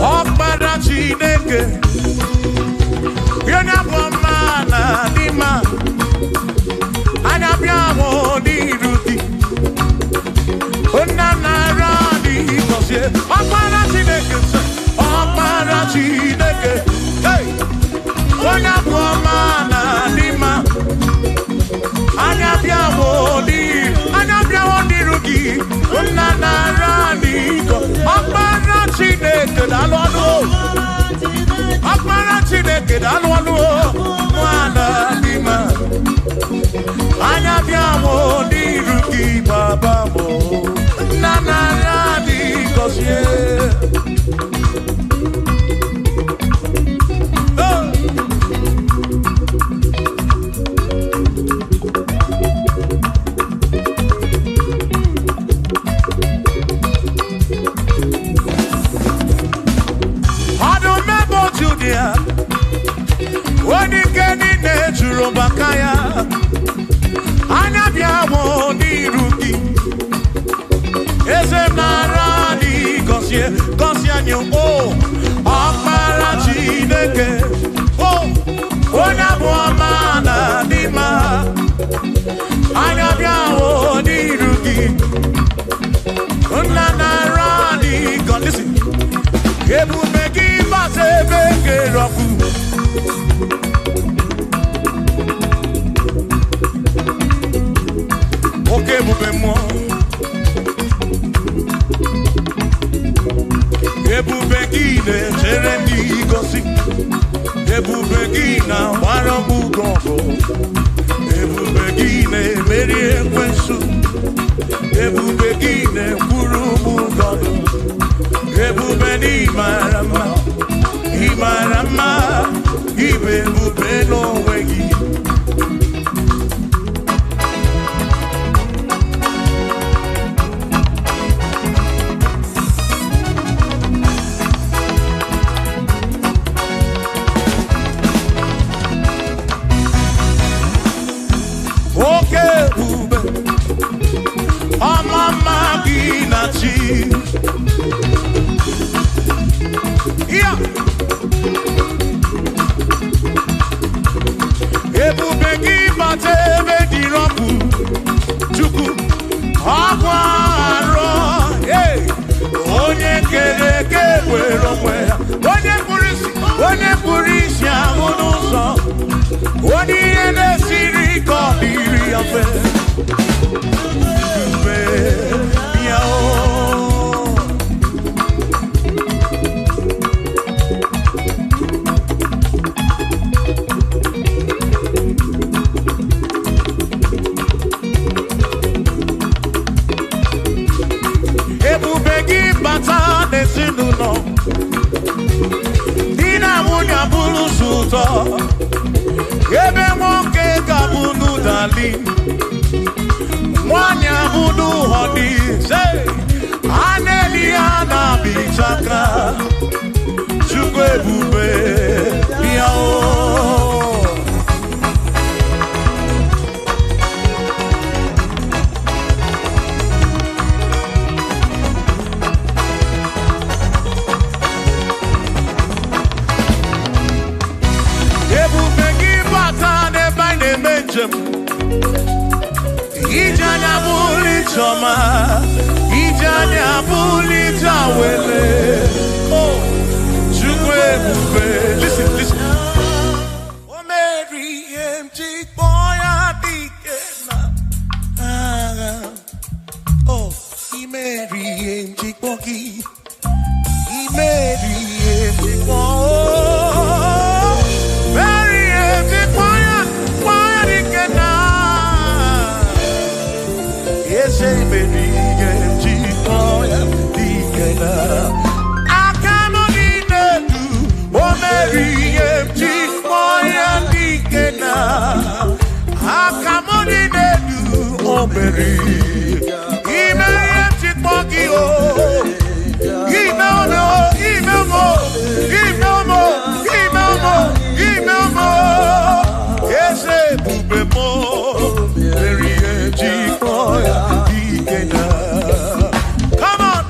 Ọkpara Chineke onye bụ ọma na dị mma anya bịa hụ n'iru gị nna nara dị gọzie Ọkpara Chineke Ọkpara Chineke onye bụ ọma na dị mma anya bịa hụ n'iru gị nna nara dị gọzie Ọkpara Chineke daalụ ọnụ Ọkpara Chineke daalụ ọnụ nwana dị mma anya bịa hụ n'iru gị baba m nna nara dị gọzie Bakaya anya bịa hụ n'iru gị eze nara dị gọzie anyị Ọkpara Chineke onye bụ ọma na dị mma anya bịa hụ n'iru gị nna nara dị gọzie ebube gị gbasa ebe kere ọkụ oke ebube mmụọ ebube gị na-echere ndị gosi ebube gị na-agbara ọgụ ebube gị na-emeri ekwensu ebube gị na-ekwuru ụgọdụ ebube na ịmara mma ibe ebube n'onwe gị ebube gị bata ebe dị rọpụ Chukwu ọgwa arọ onye kere eke were onwe ya onye pụrụ isi ahụ n'ụzọ onye ihe na-esiri ike ọ dịrị ya mfe ya ebube gị bata n'ezinụlọ di na nwunye abụrụ ụtọ ebe nwoke ga-abụ n'ụdali nwanyị abụ n'ụhọ dị a na-eli ya na-abịchaka Chukwu ebube ya ebube gị bata n'ebe anyị na-eme njem ije anya bụrụ ijeọma ije anya bụrụ ije awele Chukwu ebube listen o meri ihe m ji kpọọ ya dike na agha imeri ihe m ji kpọọ gị imeri ihe m ji kpọọ Come on.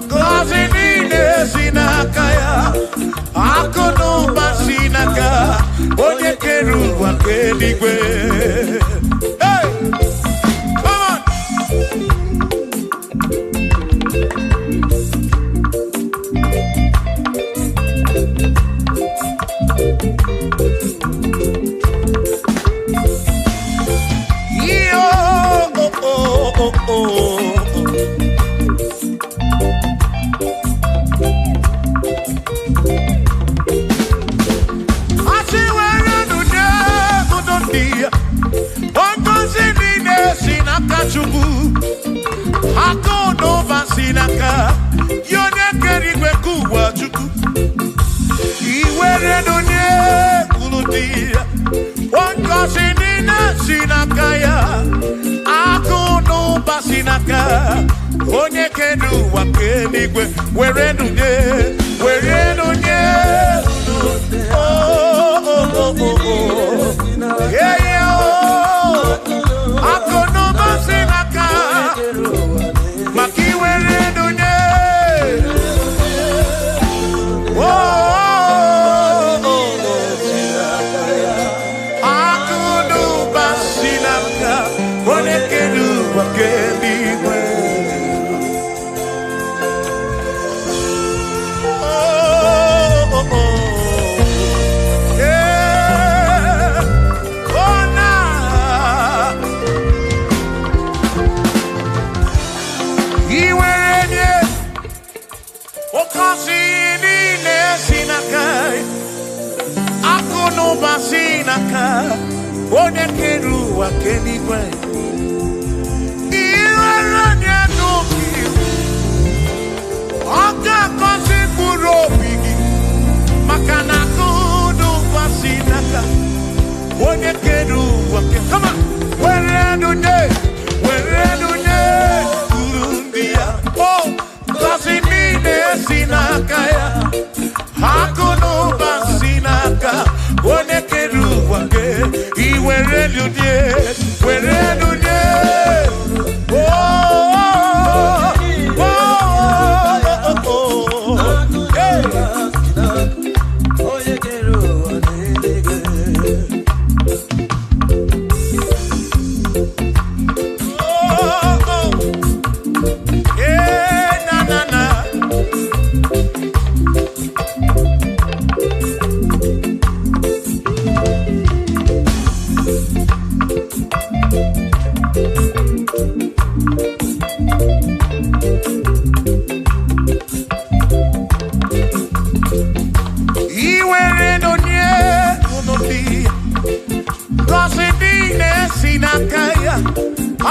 Cause sinakaya, akono basinaka, onye keru wakeligwe. Hey, come on. Yo, Chukwu akono basinaka yone kerigwe kuwa Chukwu iwere donye kuludia wankosi nina sinaka ya akono basinaka onye kedu wakenigwe were donye yeah akono basinaka makiwere dunye akono basinaka onekedu wakeligwe basinaka onye keru wakeligwe iweranya n'obi ọga kosi mkpụrụ obi gị maka na akụnụ basinaka onye keru wakeligwe come on were dunye uru ndị ya kosi niile sinaka ya akụnụ basinaka one keru wake iwere lunye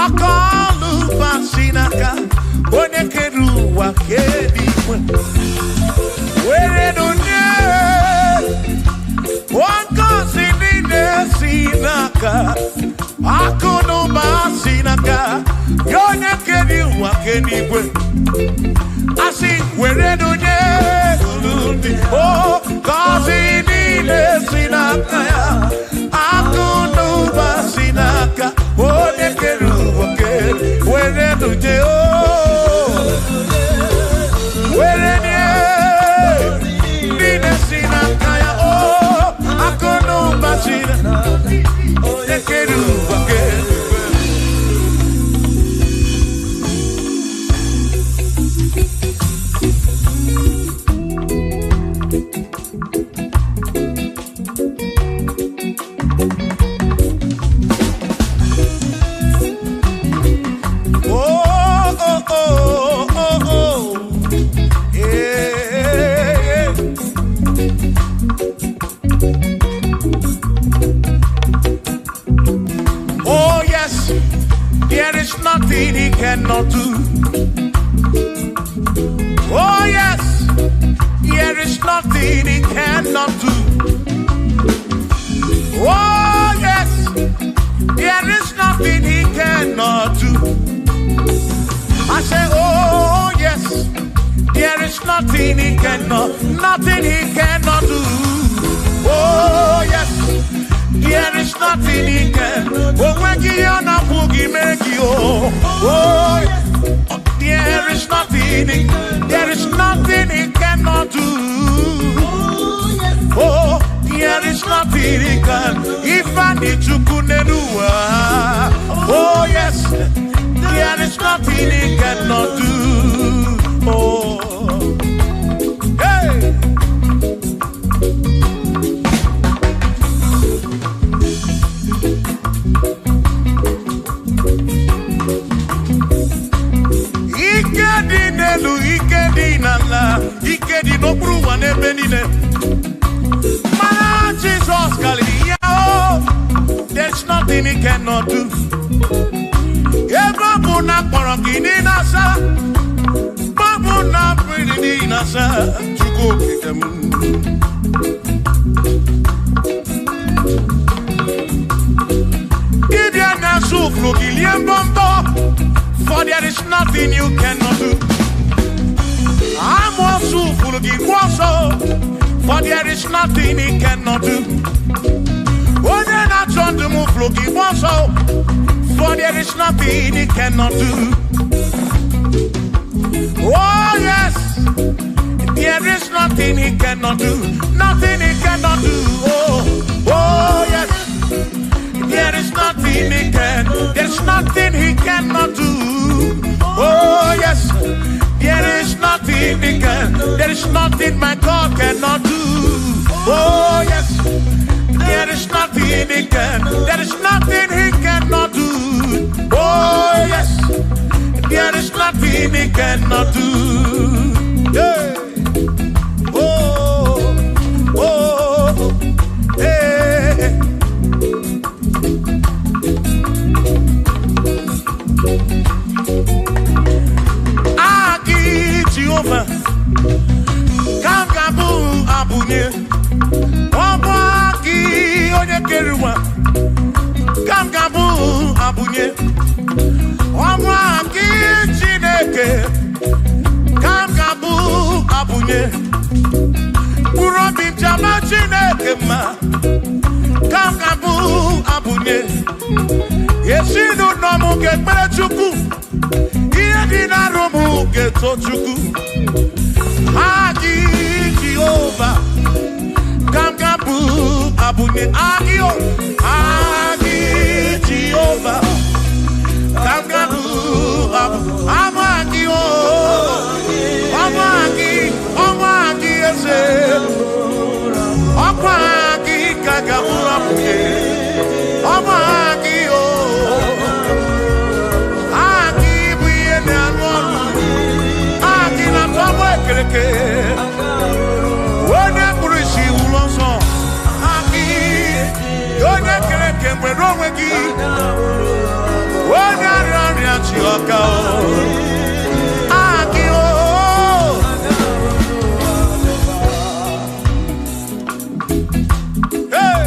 akalu basinaka onye keru wakeligwe were dunye wankosi nine sinaka akụnụ basinaka onye keru wakeligwe asi were dunye kosi nine sinaka ya akụnụ basinaka onye keru wake were dunye were nye nine sinaka ya akụnụ basinaka onye keru wake. Nothing he cannot do. Oh yes, there is nothing he cannot do. Oh yes, there is nothing he cannot do. I say, oh yes, there is nothing he cannot do. Oh yes, there is nothing he can. Oh when you na boogie make you. Oh there is nothing he cannot is nothing he can. If I need to kunenua, oh yes, there is nothing he cannot do. Oh, hey. Ikedi no bruwa ne benine. Man, Jesus, Galilee, oh, there's nothing he cannot do. Eba na korogini nasa, babu na prini nasa, chuko kitemu. Gideon na suflu giliem bombo, for there is nothing you cannot do. I'm also full of for there is nothing he cannot do. Oh, then I turn to move looking for there is nothing he cannot do. Oh, yes, there is nothing he cannot do. Nothing he cannot do. Oh, yes, there is nothing he can. There's nothing he cannot do. Oh, yes. There is nothing he can. There is nothing my God cannot do. Oh yes. There is nothing he can. There is nothing he cannot do. Oh yes. There is nothing he cannot do. Hey. Oh. Oh. Hey. Jehovah, Kangabu Abunye, Obaki Oyekeruwa, Kangabu Abunye, Obaki Chineke, Kangabu Abunye, Urobi Jama Chineke ma, Kangabu Abunye, Yesinu Nomu Gekmechuku. Dina romu geto chuku Agi Jehovah Kangabu Abunye Agio Agi Jehovah Kangabu Amagi Amagi ese Amagi Kangabu Abunye Amagi when I see Ulonso, Aki, Yone Kereke, when Romagi, when I run at Chioka, Aki, hey,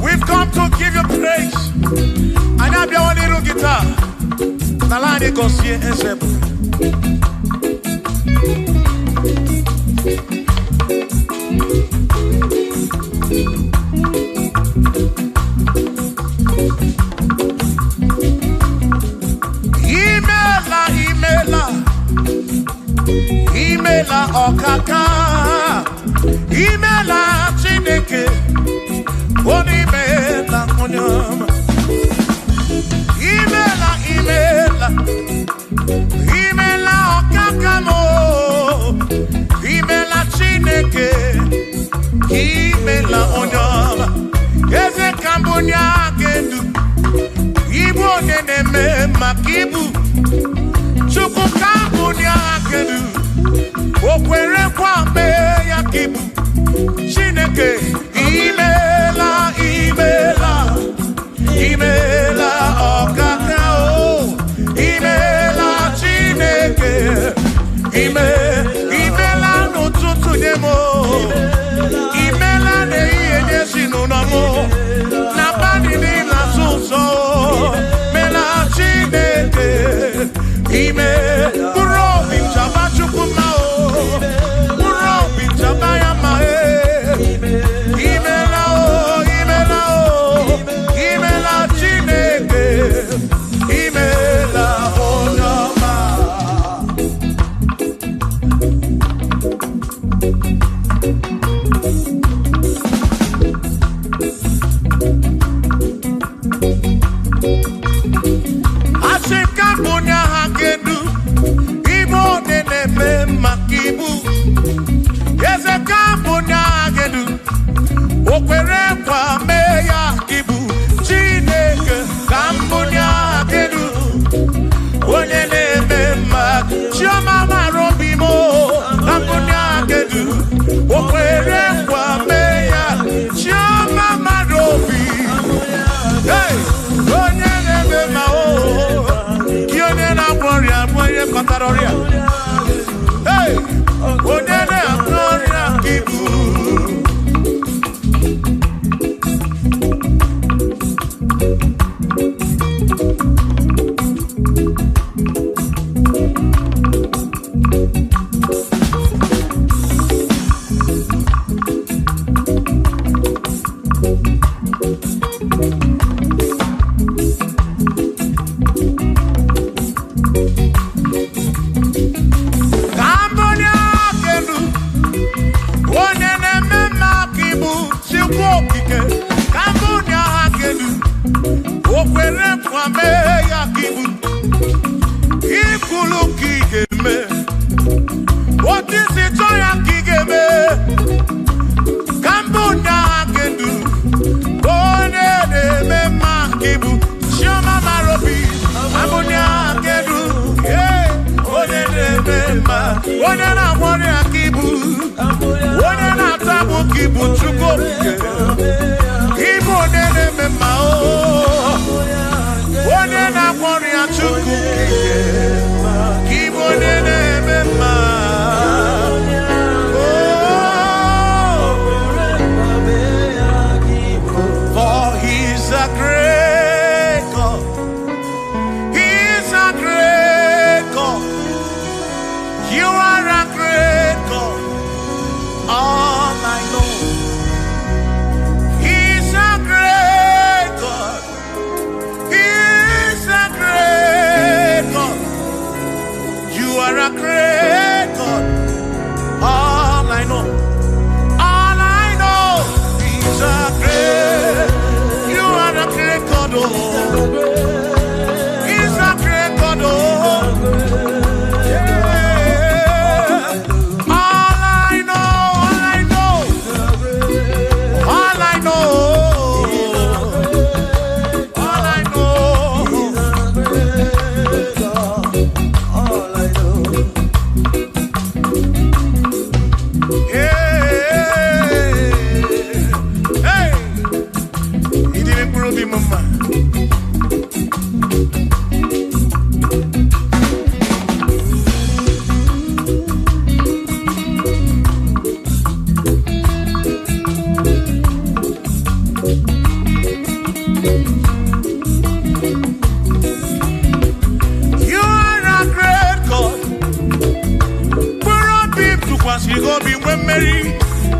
we've come to give you praise, and I have your little guitar. Nalani konsie ensebu Imela okaka Imela Chineke Onimela onyama Imela okakamo Imela Chineke Imela onyama Eze kambunya gendu Ibu neneme makibu Chuku kambunya gendu Okwere kwa me yakibu Chineke Imela Imela okakamo Imela Chineke Imela n'ụtụtụ nye mo Imela n'ihe nyesi n'ụlọmụ N'abalị niile asụ ụzọ Mela Chineke Mkpụrụ obi nchaba Chukwu mma o Mkpụrụ obi nchaba ya ma Kambunya hakedu, Igbo neneme makibu. Yeze kambunya hakedu, okwere kwa meya kibu. Chineke kambunya hakedu, onye neme mak. Chioma marobimo, kambunya hakedu, okwere kwa meya. Chioma marobi, hey, onye neme mao. Hey, onene gloria kibu. What is it, Joya Kigeme? Kambunya Hakedu, One de Makibu, Shoma Marobi, Kambunya Hakedu, yeah, One de Ma, One na One Akibu, One na Tabu Kibu, Chuko, Kibu de Mao, One na One Chuku, Kibu de Mema.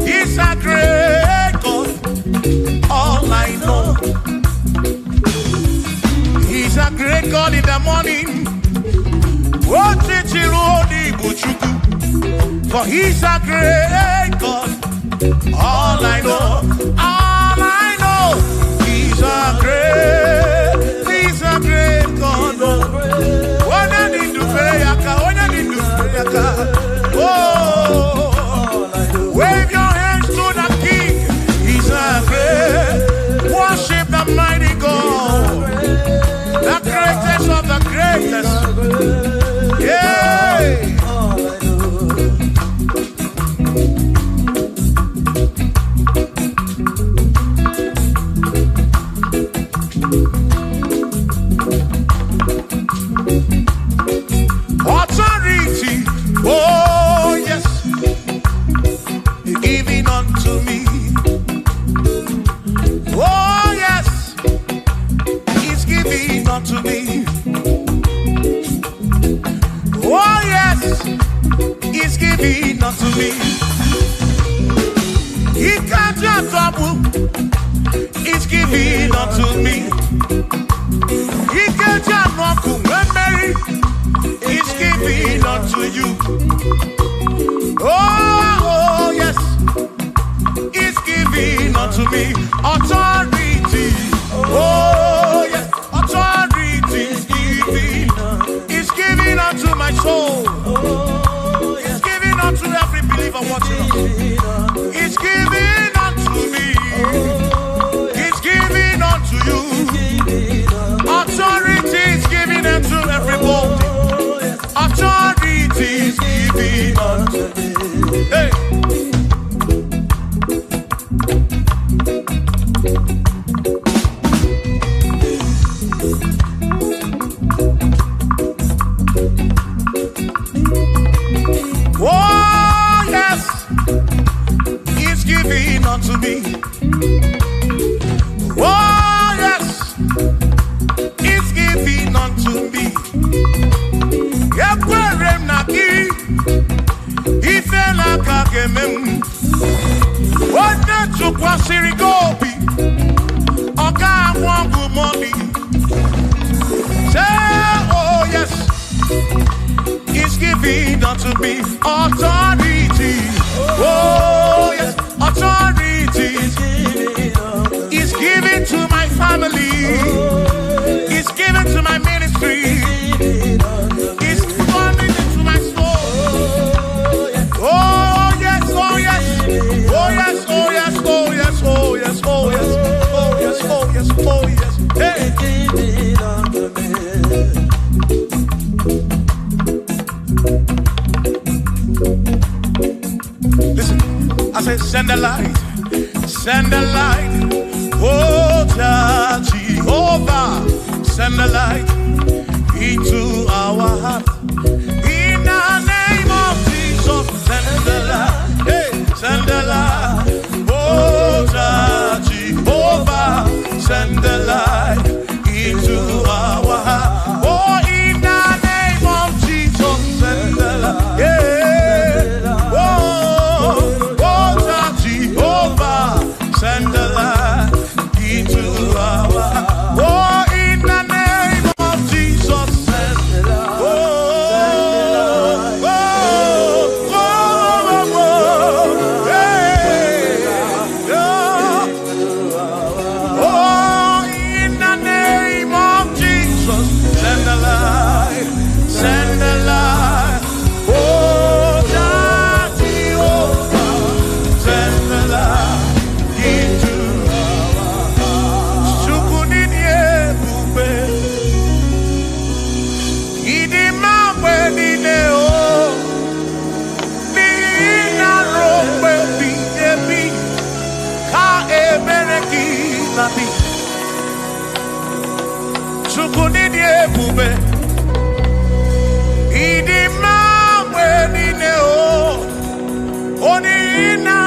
He's a great God. All I know, He's a great God in the morning. For He's a great God. All I know, He's a great God. When I need to pray, oh. Wave your hands to the King. He's a great. Worship the mighty God, the greatest of the greatest. Yeah. Authority. Oh yes. Giving unto me. Oh yes, He's giving unto me. Oh yes, He's giving unto me. He can't just trouble. He's giving unto me. He can't just walk away. He's giving unto you. Oh yes, He's giving unto me authority. Oh yes, authority is giving. my soul. He's giving unto every believer watching us. He's giving unto me. He's giving unto you. Authority is giving unto everybody. Authority is giving unto me. Hey. Oh, yes, He's giving unto me. Oh, yes, He's giving unto me. Ekwere naki, ifela kagemem. Wanda chukwa sirigobi, oka wangu money. Say, oh yes, He's giving unto me authority. Oh yes, authority. He's giving to my family. He's giving to my ministry. He's coming into my soul. Oh yes, oh yes, oh yes, oh yes, oh yes, oh yes, oh yes, oh yes, oh yes, oh yes. Hey. Listen, I say send the light, oh Jehovah, send the light into our heart. In the name of Jesus, send the light, hey, send the light, oh Jehovah, send the light into our heart. Oh, in the name of Jesus, send the light, yeah. Send the light into our heart. Oh, in the name of Jesus, send the light. Oh, oh, oh, oh, oh, hey, oh, in the name of Jesus, send the light, send the light. Oh, Jehovah, send the light. Chukunini ebube, idima wenine o, oni ina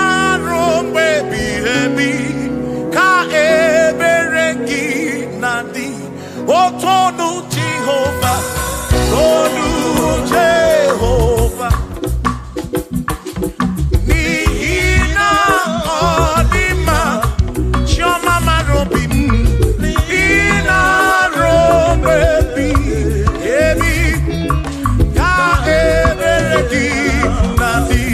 rombe bihebi, ka ebereki nadi, otonu Jehovah, tonu Jehovah. Ni ina odima, shoma marobim. Baby, baby, ka ebereki nadi.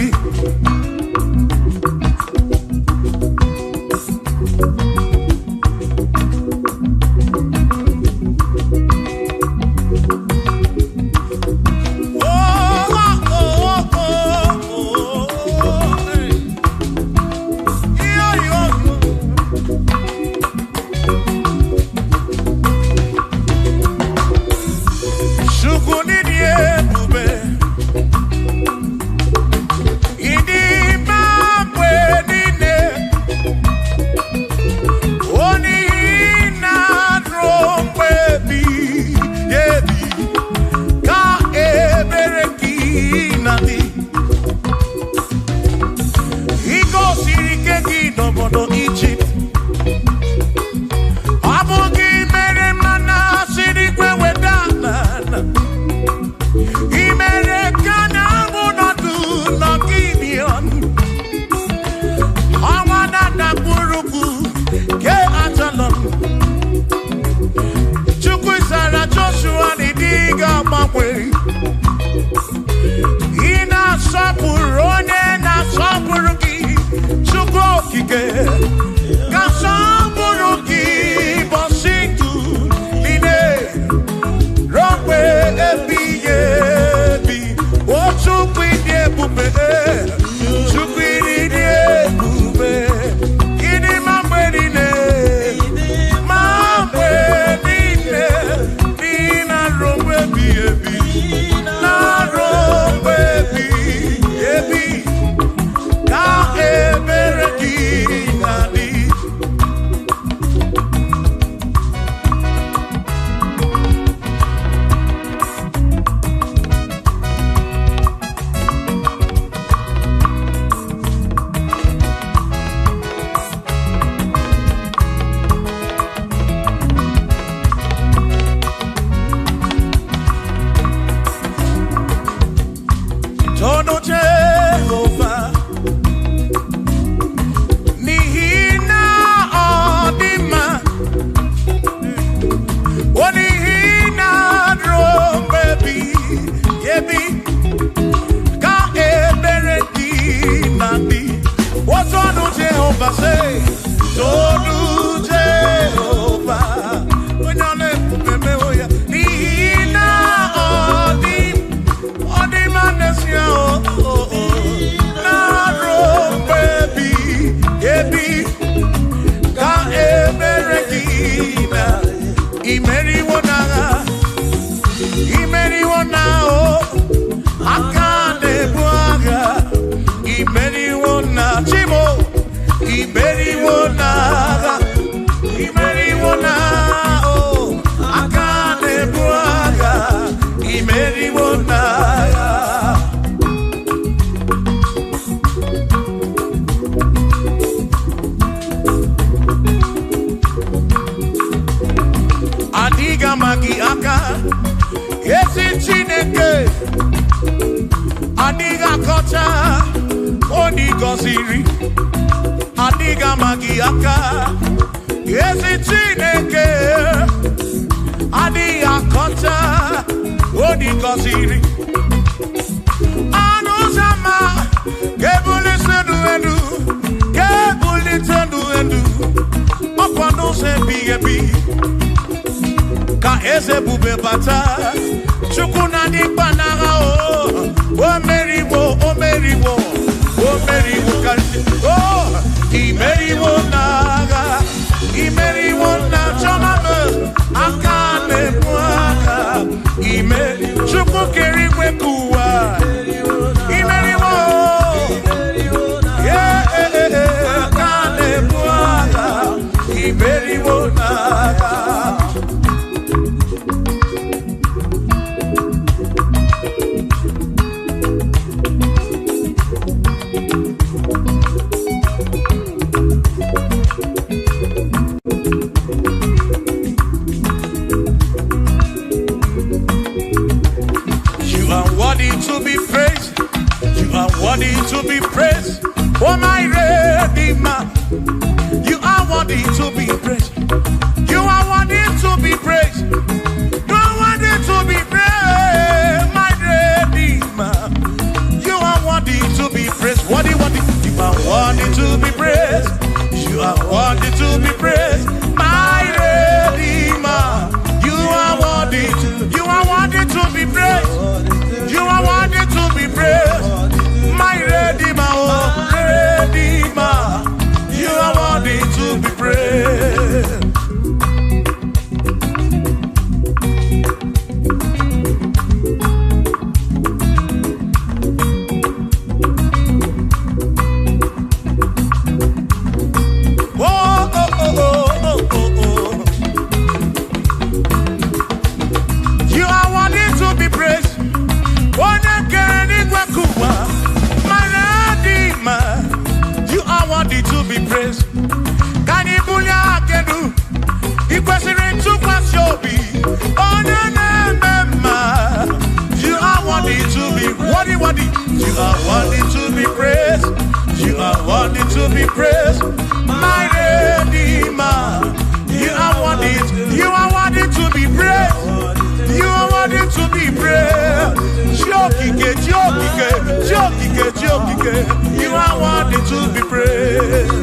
Jehovah, say, Tolu Jehovah. When you're left, Memoya, Nina, Odi Manesia, Naro, baby, Ebi, Ka Eberekina, Imeri Wona, Akane Buaga, Imeri Wona, Chimo, Imeri Wona, oh, Akane Buaga, Imeri Wona. Adiga magi aka, esi Chineke. Adiga kocha, oni goziri. Adiga magi aka, esi Chineke. Adiga kocha, oni goziri. Anuzama, kebuli sendu endu. Opano se biyebi. Ka eze bube bata chukuna di panaga o meriwo kalti o imeriwo na chamame akane mwaka imeri chuku kerikwe kuwa imeriwo akane mwaka imeriwo na. To be praised, oh my Redeemer. You are worthy to be praised. You are worthy to be praised. You are worthy to be praised, my Redeemer. You are worthy to be praised. Worthy. You are worthy to be praised. You are worthy to be praised, my Redeemer. You are worthy to be praised. You are worthy to be praised. My Redeemer, oh Redeemer, you are worthy to be praised. You are worthy to be praised. You are worthy to be praised. Can you pull your canoe? You question to pass your be. Oh, no. You are worthy to be worthy. You are worthy to be praised. You are worthy to be praised. My Redeemer. You are worthy to be praised. You are worthy to be praised. Jokike. You are worthy to be praised.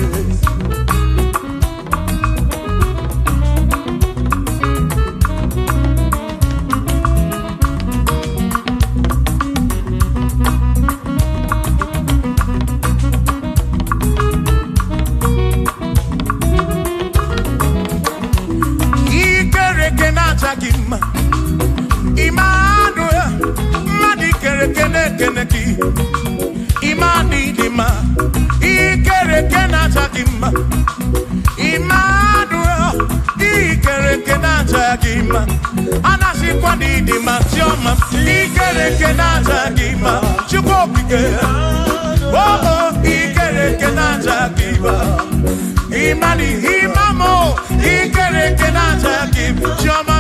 Emmanuel, Madi Keneki, Imani Dima, Ikerekenatagima, Emmanuel, Ikerekenatagima, Anasikwani Dima, Tioma, Ikerekenatagima, Chukopike, oh, Ikerekenatagima, Imani, Imamo, Ikerekenatagima, Tioma,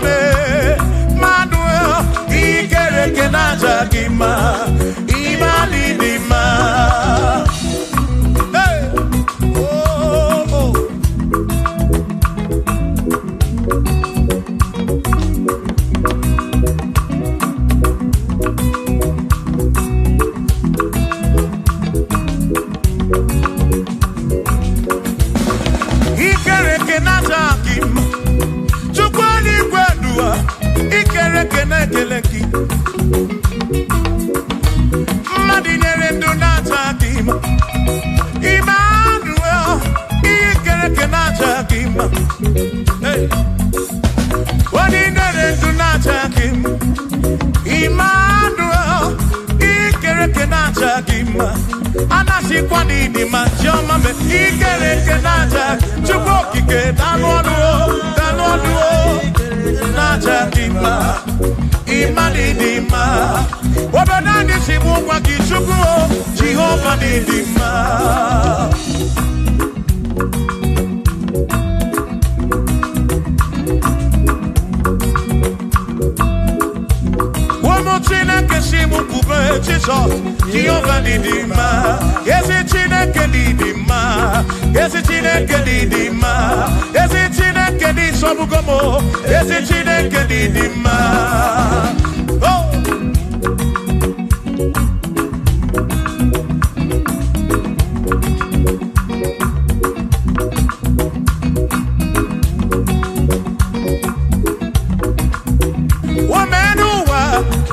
Manuel, Ikerekenatagima, Imani Dima. Hey, oh. gima anasi kwa nini majoma me ikereke naja chuko kike danwanuo naja gima imani dima wabadani simu kwa kichuko Jehova ni dima Chineke simu kube chiso Jehova ni dima Yesi Chineke ni dima Yesi Chineke ni dima Yesi Chineke ni sobugomo Yesi Chineke ni dima Oh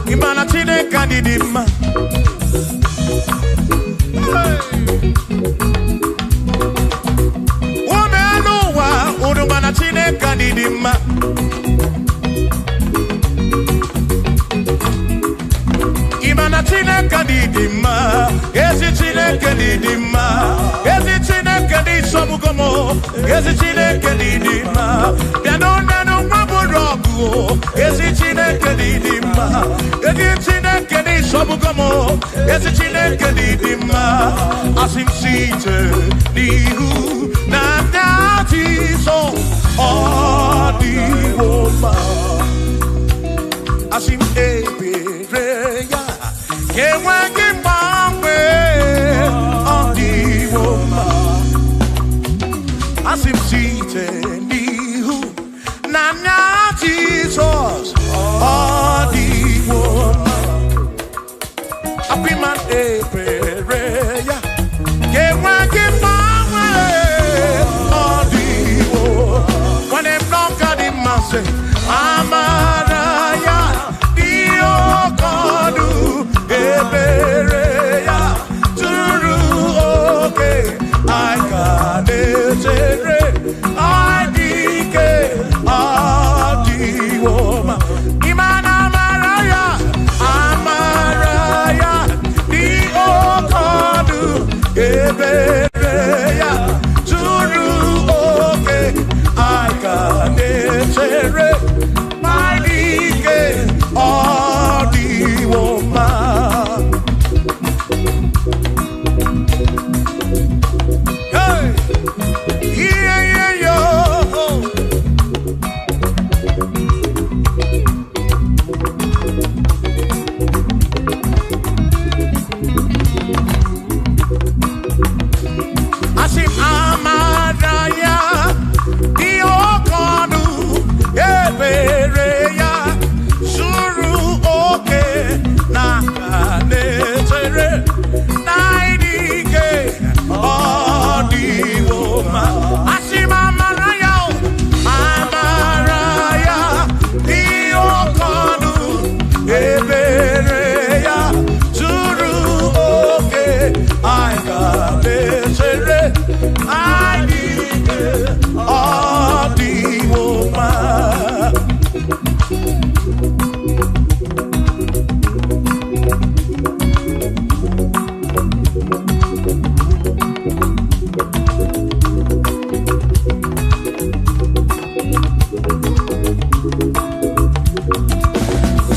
Imana Chineke ni dima Umeanuwa Udumana Chineke ni dima Imana Chineke ni dima Yesi Chineke ni dima Yesi Chineke ni sobugomo Yesi Chineke ni dima Bianonenu maburogu Yesi Chineke ni dima Yesi Chineke ni sobugomo Yesi Chineke ni dima Asim site nihu na dati so Odiwoma Asim ebereya Kewengi mamwe Odiwoma Asim site nihu na Jesus Odiwoma Apiman ebereya Kewengi mamwe Odiwoma When them knock at him and say Amaraya Diokodu Ebereya Turu oke I can etere I dike Adiwoma Imana Amaraya Diokodu Ebereya Turu oke I can etere I dike Adiwoma Hey Yeah yo Asim Amaraya Diokonu Ebereya Suru oke Nakanetere Naidike Odiwoma Asim Amaraya Diokonu Ebereya Suru oke Aikanetere Naidike Odiwoma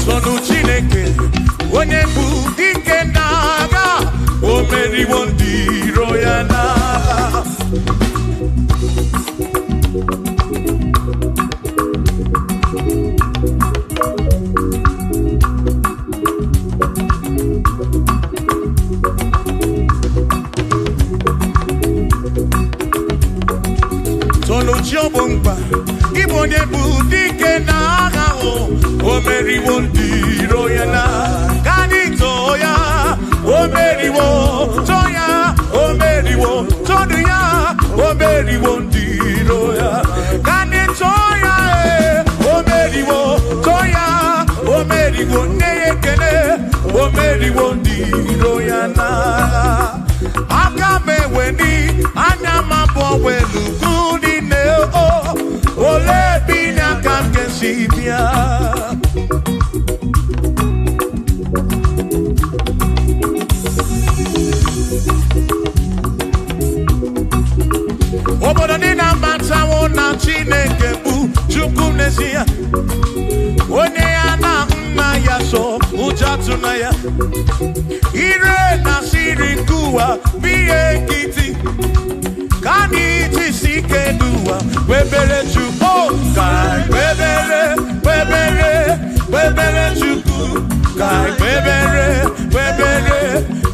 Sonu Chineke onye bụ dike n'agha o meriwo ndị iro ya n'agha Sonu Chiobongba Ibo onye bụ dike n'agha o meriwo ndị iro ya n'agha Kanito ya o meriwo Toya o meriwo Todu ya o meriwo ndị iro ya Kanito ya o meriwo Toya o meriwo Neyekene o meriwo ndị iro ya n'agha Aka meweni anya mabọ welu gudi ne o Ole binya kanke sibia tunaya. Ire na siri kuwa biye kiti. Kani tisike dua. Webere chuko. Kai webere, webere, webere chuku. Kai webere, webere,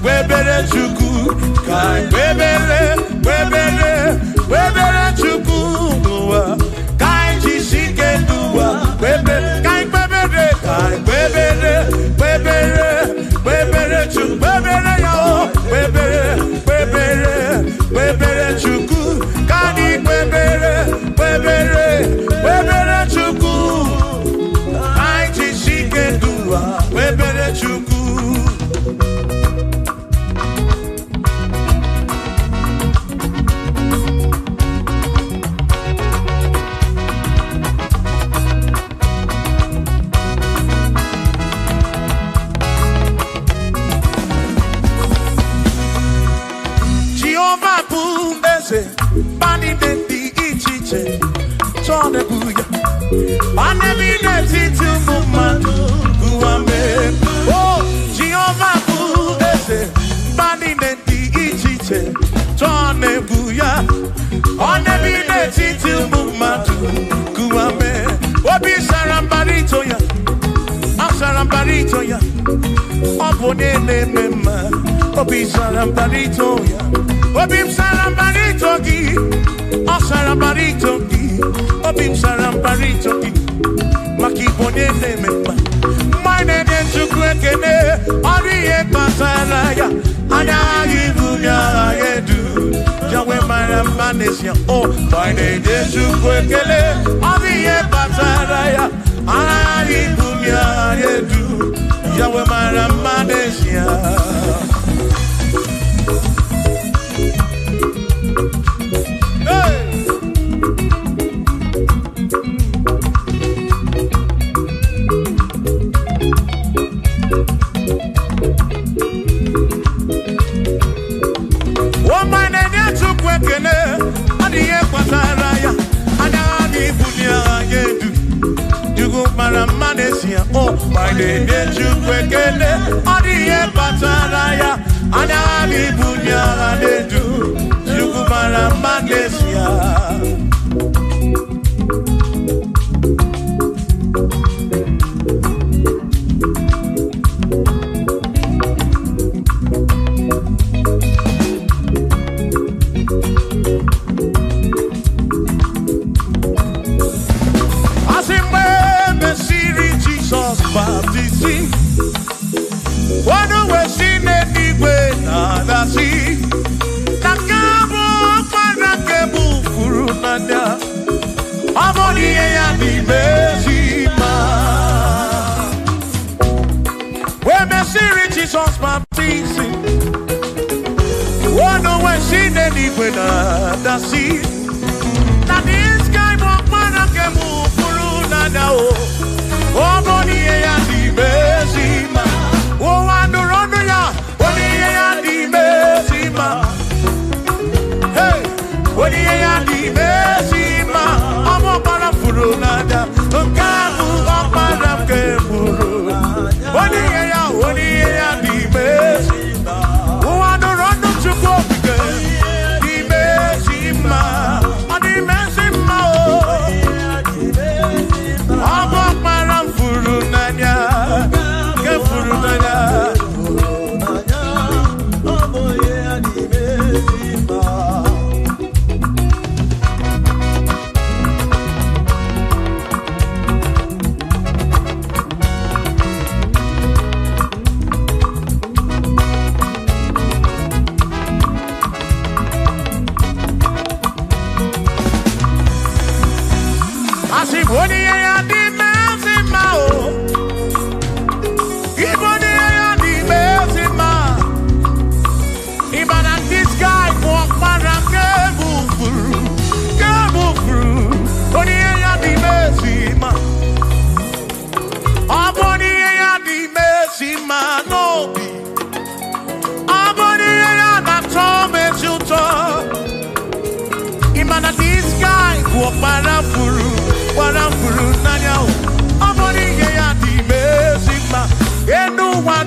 webere chuku. Kai webere, webere, webere chuku. Kai tisike dua. Webere, kai webere, kai webere, webere, webere chuku. Webere yao, webere, webere, webere chuku. Kani webere, webere, webere chuku. Kai tisike dua. Webere chuku. Jehovah Pumbese, Bani Dendi Ichiche, Chone Buya, Bani Dendi Tumumanu, Guame. Oh, Jehovah Pumbese, Bani Dendi Ichiche, Chone Buya, Bani Dendi Tumumanu, Guame. Obi Sarambarito ya, Sarambarito ya, Opone Mema, Obi Sarambarito ya. Obim sarambarito gi, o sarambarito gi, obim sarambarito gi, makibone nemema. Mine den chukwekene, oriye pasaraya, anya yibunya yedu, jawe maramanesia. Oh, mine den chukwekene, oriye pasaraya, anya yibunya yedu, jawe maramanesia. Oh, my name is Jukwekele, Odiye Pataraya, Anani Bunya Nedu, Jukumara Manesia. Baptisi, wano weshine niwe na dasi, nakabo para kebu furunanya, amoni ya ni mezima. We mesiri Jesus baptisi, wano weshine niwe na dasi, na this guy mo para kebu furunanya o. Oh, boni ya di bezima. Oh, andorono ya. Boni ya di bezima. Hey, boni ya di bezima. Amo para furunada. Kamu para keburu. Boni ya di bezima. Oh, andorono chukopike. Di bezima. Adi bezima. Amo para furunanya. Ke furunanya. Asiboni ya di mezima o. Iboni ya di mezima. Ibana this guy walk para kebufuru. Kebufuru. Boni ya di mezima. Aboni ya di mezima no bi. Aboni ya na tome juto. Ibana this guy walk para furu. Para furu nanya o. Aboni ya di mezima. Enu wa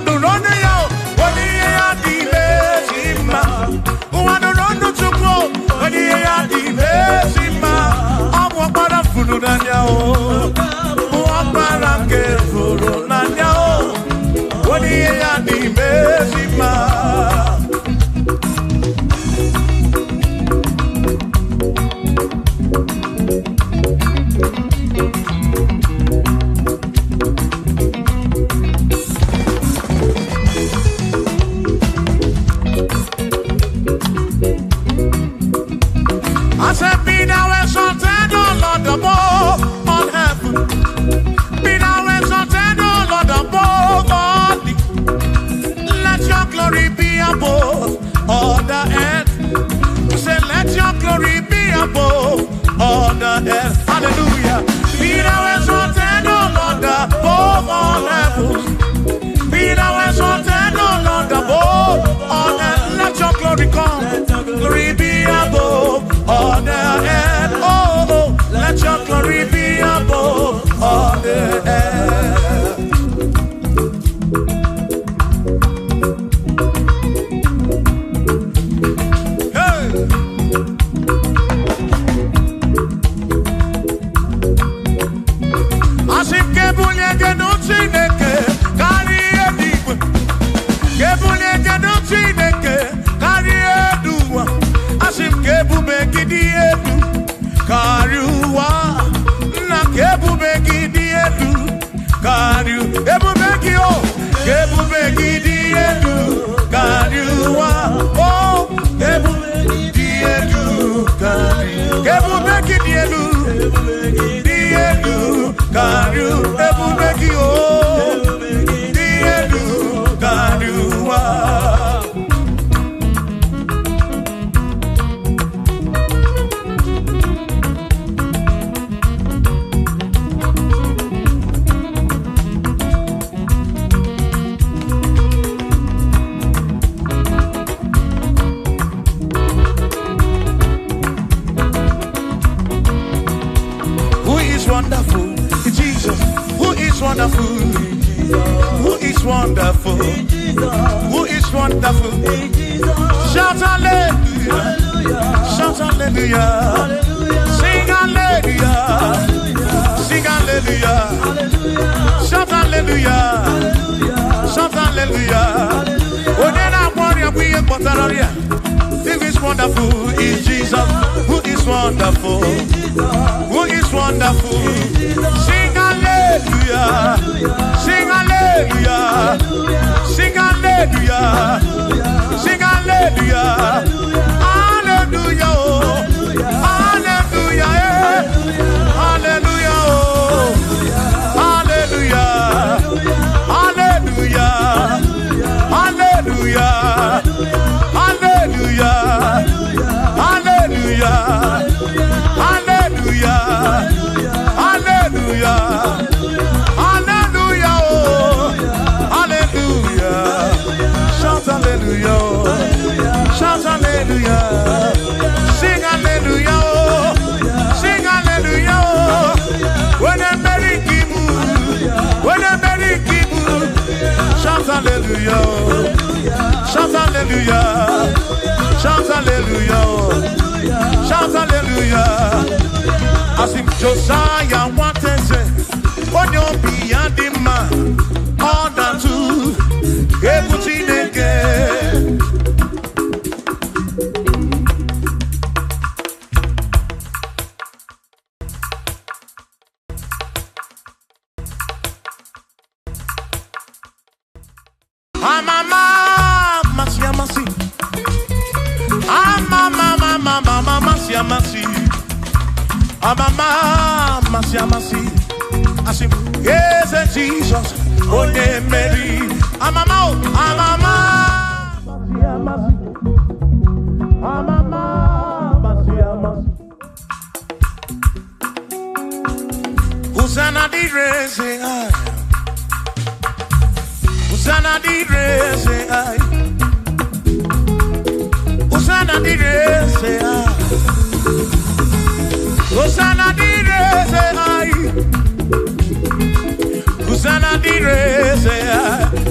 Usana direze,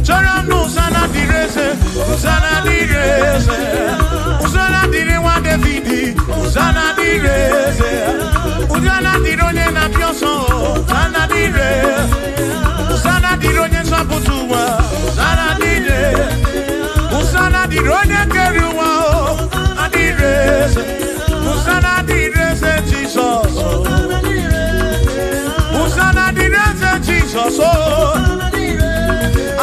chora no usana direze, usana direze, usana dire wa Davidi, usana direze, usana dironye na pioso, usana dire, usana dironye saputua, usana dire, usana dironye keruwa, adireze, usana direze Jesus, usana direze Jesus,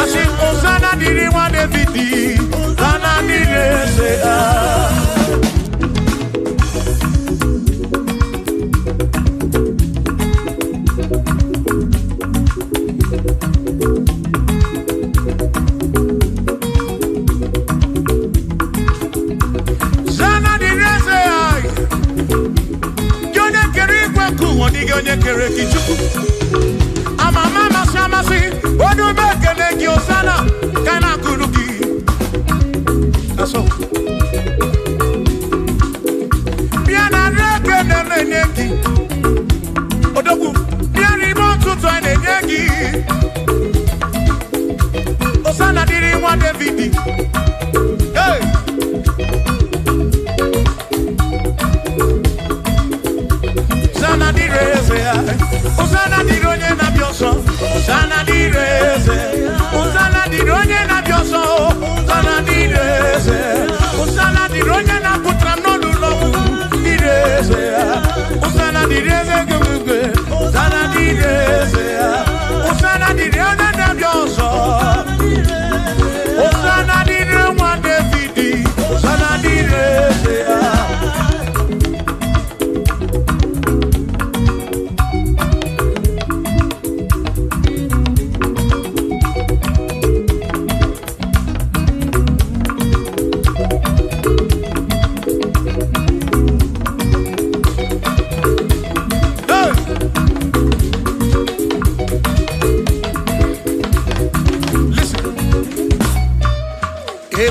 I say usana dire wa Davidi, usana direze. Onye kere kichuku amama masamasi odu mekele ki osana kana kuruki aso biana reke neneki odogu biani motuto neneki osana diri wa Davidi hey Usana direze, usana dironye na bioso, usana direze, usana dironye na bioso, usana direze, usana dironye na putrano lulo, direze, usana direze gumuge, usana direze, usana dironye na bioso, usana dironye wa Davidi, usana direze.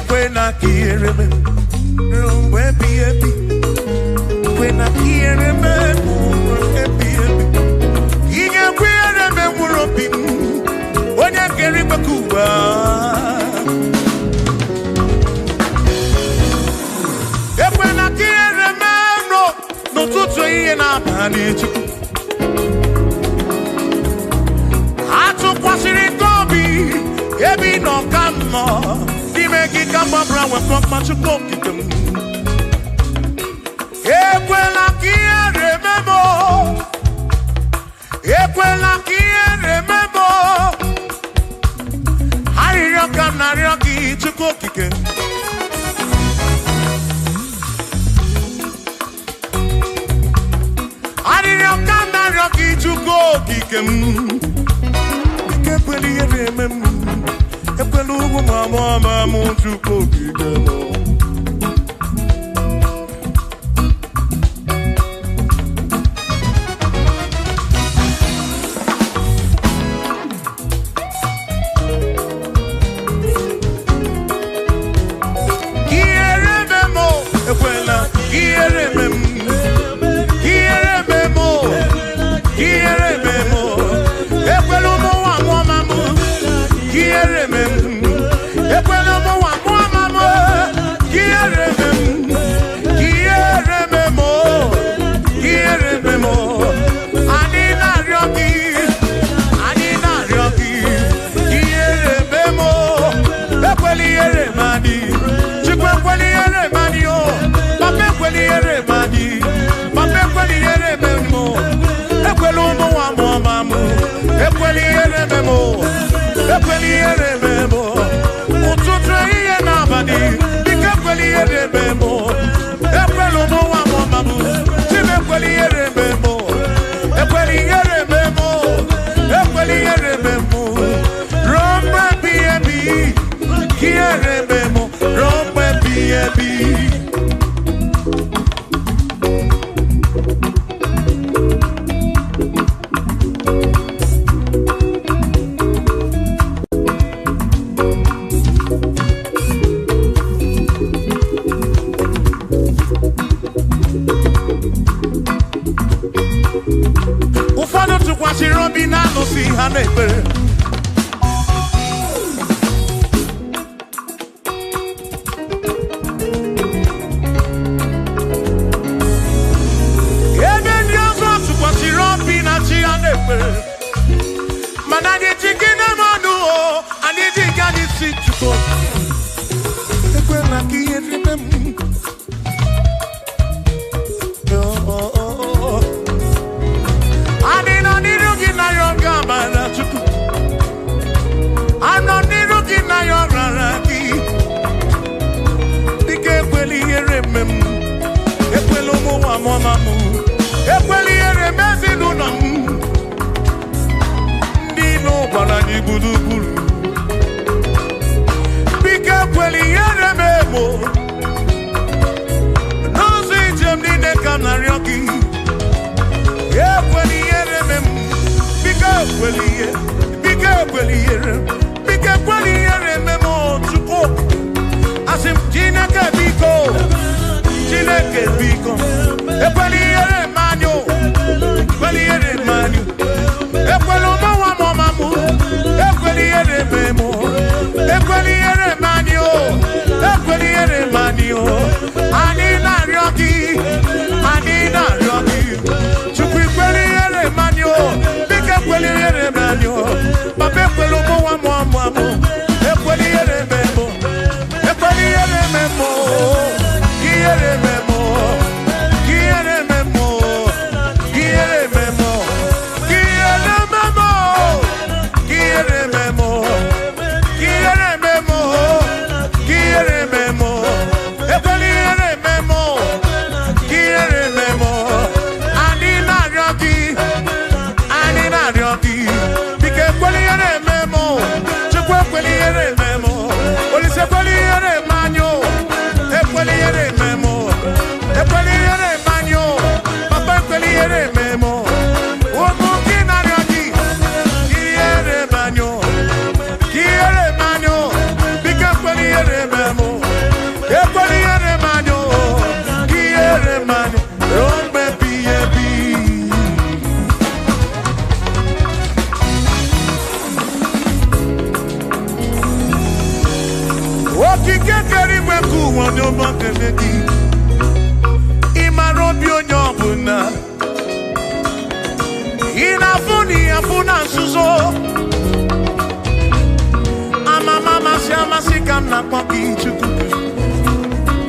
When quiere me, rumbo epi. When I quiere me, rumbo epi. Inge quiere me, muropi. Onya quiere me Cuba. When I quiere me, no tutto na panici. Atu kwasiri kobi, ebi no kamo. Make it come up around with fuck my chuko kikum. Equela kia remember. Equela kia remember. Hari roka na roki chuko kikum. Hari roka na roki chuko kikum. Equela remember. Epelugu mama muchuko kigemo. Kiere memo, ekwela, kiere memo, kiere memo, kiere memo, epelugu mama mu, kiere memo. Ufado tukwashi robi na no si hanekwe. biko ekwela ka ihe rime m adị nọ n'iru gị na ya ọga amara Chukwu anọ n'iru gị na ya ọrara gị dịka ekwela ihere mme m ekwela ụmụ nwa mụọma m ekwela ihere eme ezinụlọ m ndị ilo gwara anyị gburugburu biko ekwela ihere eme emo n'ụzọ ije m niile ka m na-arịọ gị ekwela ihere eme m biko ekwela ihe biko ekwela ihere biko ekwela ihere eme m Chukwu asị m Chineke biko Chineke biko ekwela ihere mmanụ ekwela ihere mmanụ ekwela ụmụnwa m ọma m ekwela ihere eme m ekwela ihere mmanụ ekwela ihere mmanụ anyị na-arịọ gị Chukwu ekwela ihere mmanụ biko ekwela ihere mmanụ papa ekwela ụmụnwa m ọma m ekwela ihere eme m ekwela ihere eme m ihere eme m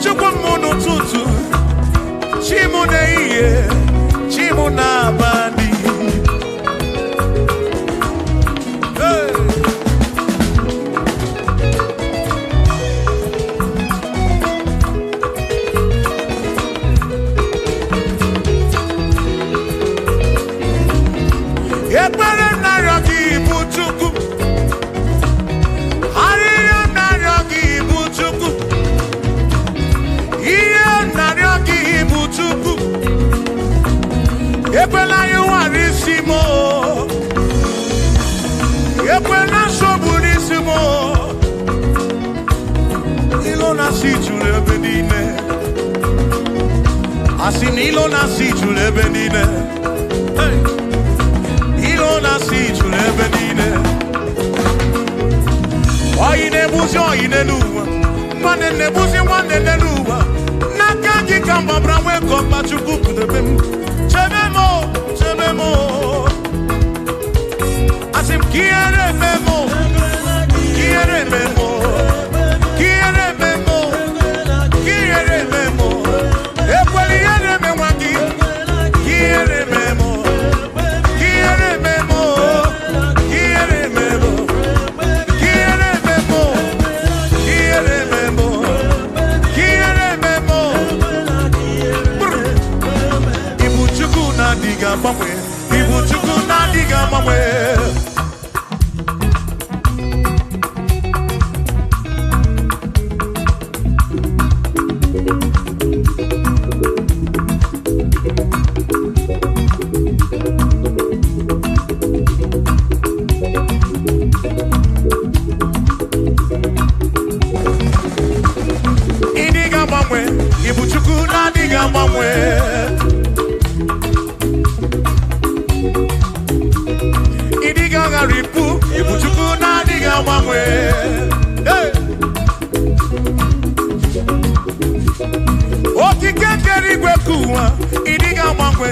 Chukwu mụnụ tutu chimu na-ehihie chimu na-abalị ekpere narịọ gị bụ Chukwu ekwela anyị nwara isi m ekwela nsogbu n'isi m ilo na-asị juru ebe niile asị na ilo na-asị juru ebe niile ilo na-asị juru ebe niile oyi na-egbuzi oyi n'elu ụwa nwanne na-egbuzi nwanne n'elu ụwa n'aka gị ka mgbabara nwee ka ọkpa Chukwu pụdebe m Chebemo, asim quiere memo, quiere memo, quiere memo, quiere memo, ekweliere memo aquí, quiere memo, quiere memo, quiere memo, quiere memo, quiere memo, quiere memo. Ibu Chukwu na diga mamwe, Ibu Chukwu na diga mamwe. Idiga mamwe, Ibu Chukwu na diga mamwe. Ripu, Ibu Chukwu na-adịghị agbanwe. Okike kere igwe ka ụwa, ịdịghị agbanwe.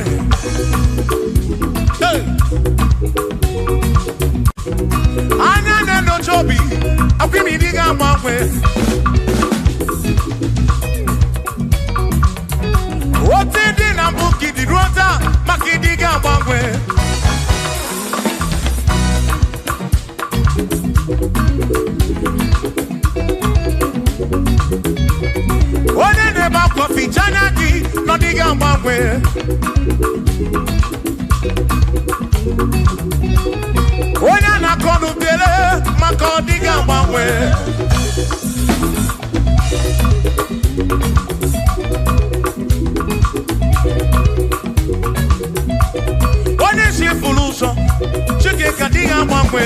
Anya na-enyocha obi, akwụghị m ịdịghị mgbanwe. Otu dị na mbụ kidi ruo taa maka ịdị ga-agbanwe. Onye na-ebe akwa ficha anya gị nọ dị ga-agbanwe. Onye na-akọ n'ubele maka ọ dị ga-agbanwe. Onye si furu ụzọ Chike ka dị ga-agbanwe.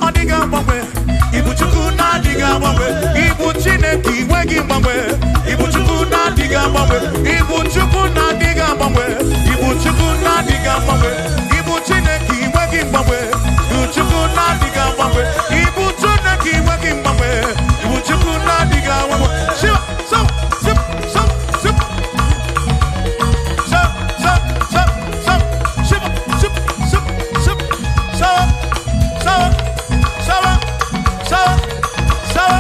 Ọ dị ga-agbanwe. Ibu Chukwu na-adịghị agbanwe. Ibu Chineke inweghị mgbanwe. Ibu Chukwu na-adịghị agbanwe. Ibu Chukwu na-adịghị agbanwe. Ibu Chukwu na-adịghị agbanwe. Ibu Chineke inweghị mgbanwe. Ibu Chukwu na-adịghị agbanwe. Ibu Chineke inweghị mgbanwe. Ibu Chukwu na-adịghị agbanwe. Shiva, so, sip, so, sip. So, so, so, so, shiva, sip, sip, sip, so, so, so, so, so, so,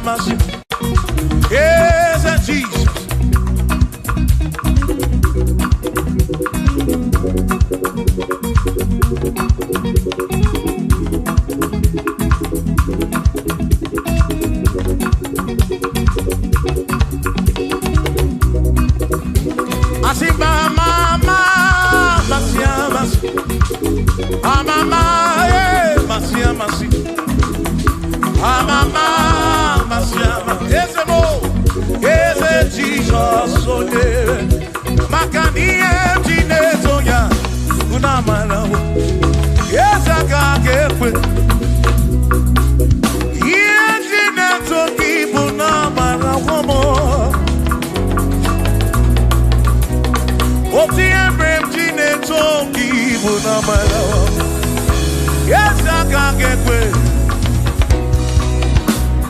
mercy. Yes, Jesus. Jesus, oh yeah, Makania, Tinetoya, Unamana, yes, I can't get with Yejineto, Unamana, woman. What the emblem, Jineto, Unamana, yes, I can't get with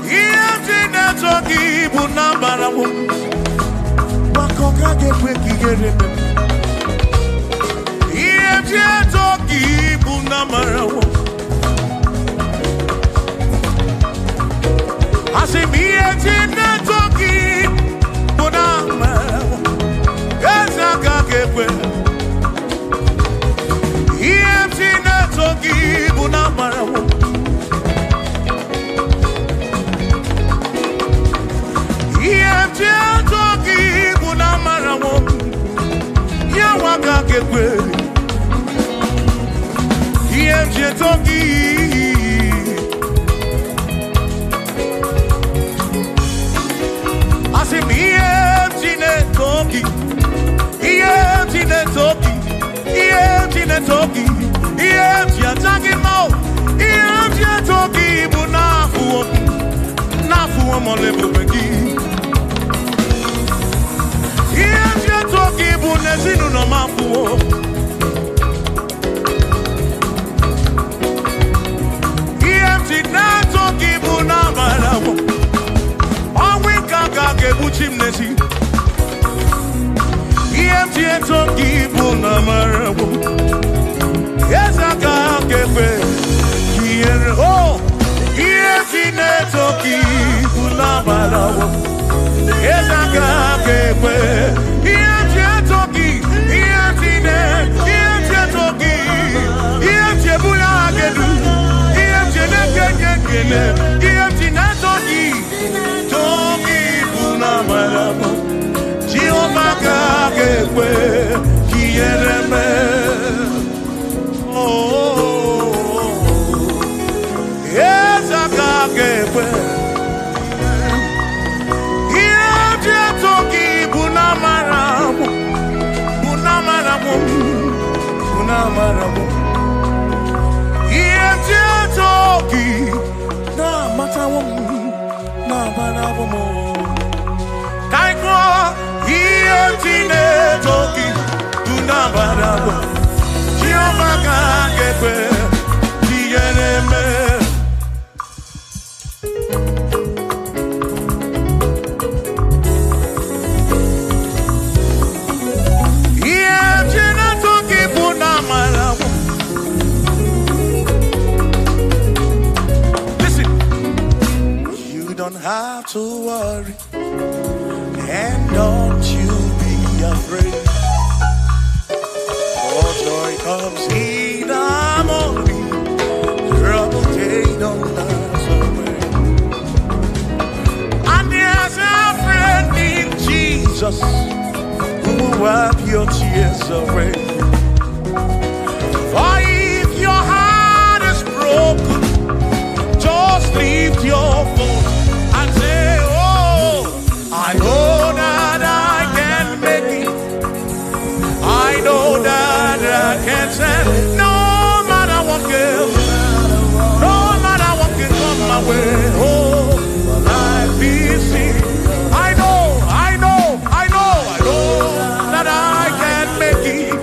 Yejineto, Unamana, woman. Makoka get weki gerebe. Iye toki buna marawo. Asim iye toki buna marawo. Eza kakekwe. Iye toki buna marawo. Iye toki buna marawo. Yawaka kekwe. Iye toki. Asim iye toki. Iye toki. Iye toki. Iye toki mo. Iye toki bunafu. Nafu molebu begi. Iye toki bunezinu no mafu. Iye toki bunamalawo. Awi kaka kebuchim nesi. Iye toki bunamalawo. Yes, I can't get away. Oh, iye toki bunamalawo. Yes, I can't get away. Iye toki iye bulagedu. Iye nekekekele. Iye toki bunamalawo. Jehovah kakekwe kiyereme. Oh, yes, I kakekwe. Iye toki bunamalawo. Bunamalawo. Iye toki na matawo na balawo mo. Kaiko iye toki bunamalawo. Jehovah kakekwe kiyereme. Don't have to worry, and don't you be afraid. For joy comes in the morning, trouble they don't last away. And there's a friend in Jesus who will wipe your tears away. For if your heart is broken, just lift your voice. I know that I can make it. I know that I can stand. No matter what comes, no matter what can come my way. Oh, life is easy. I know that I can make it.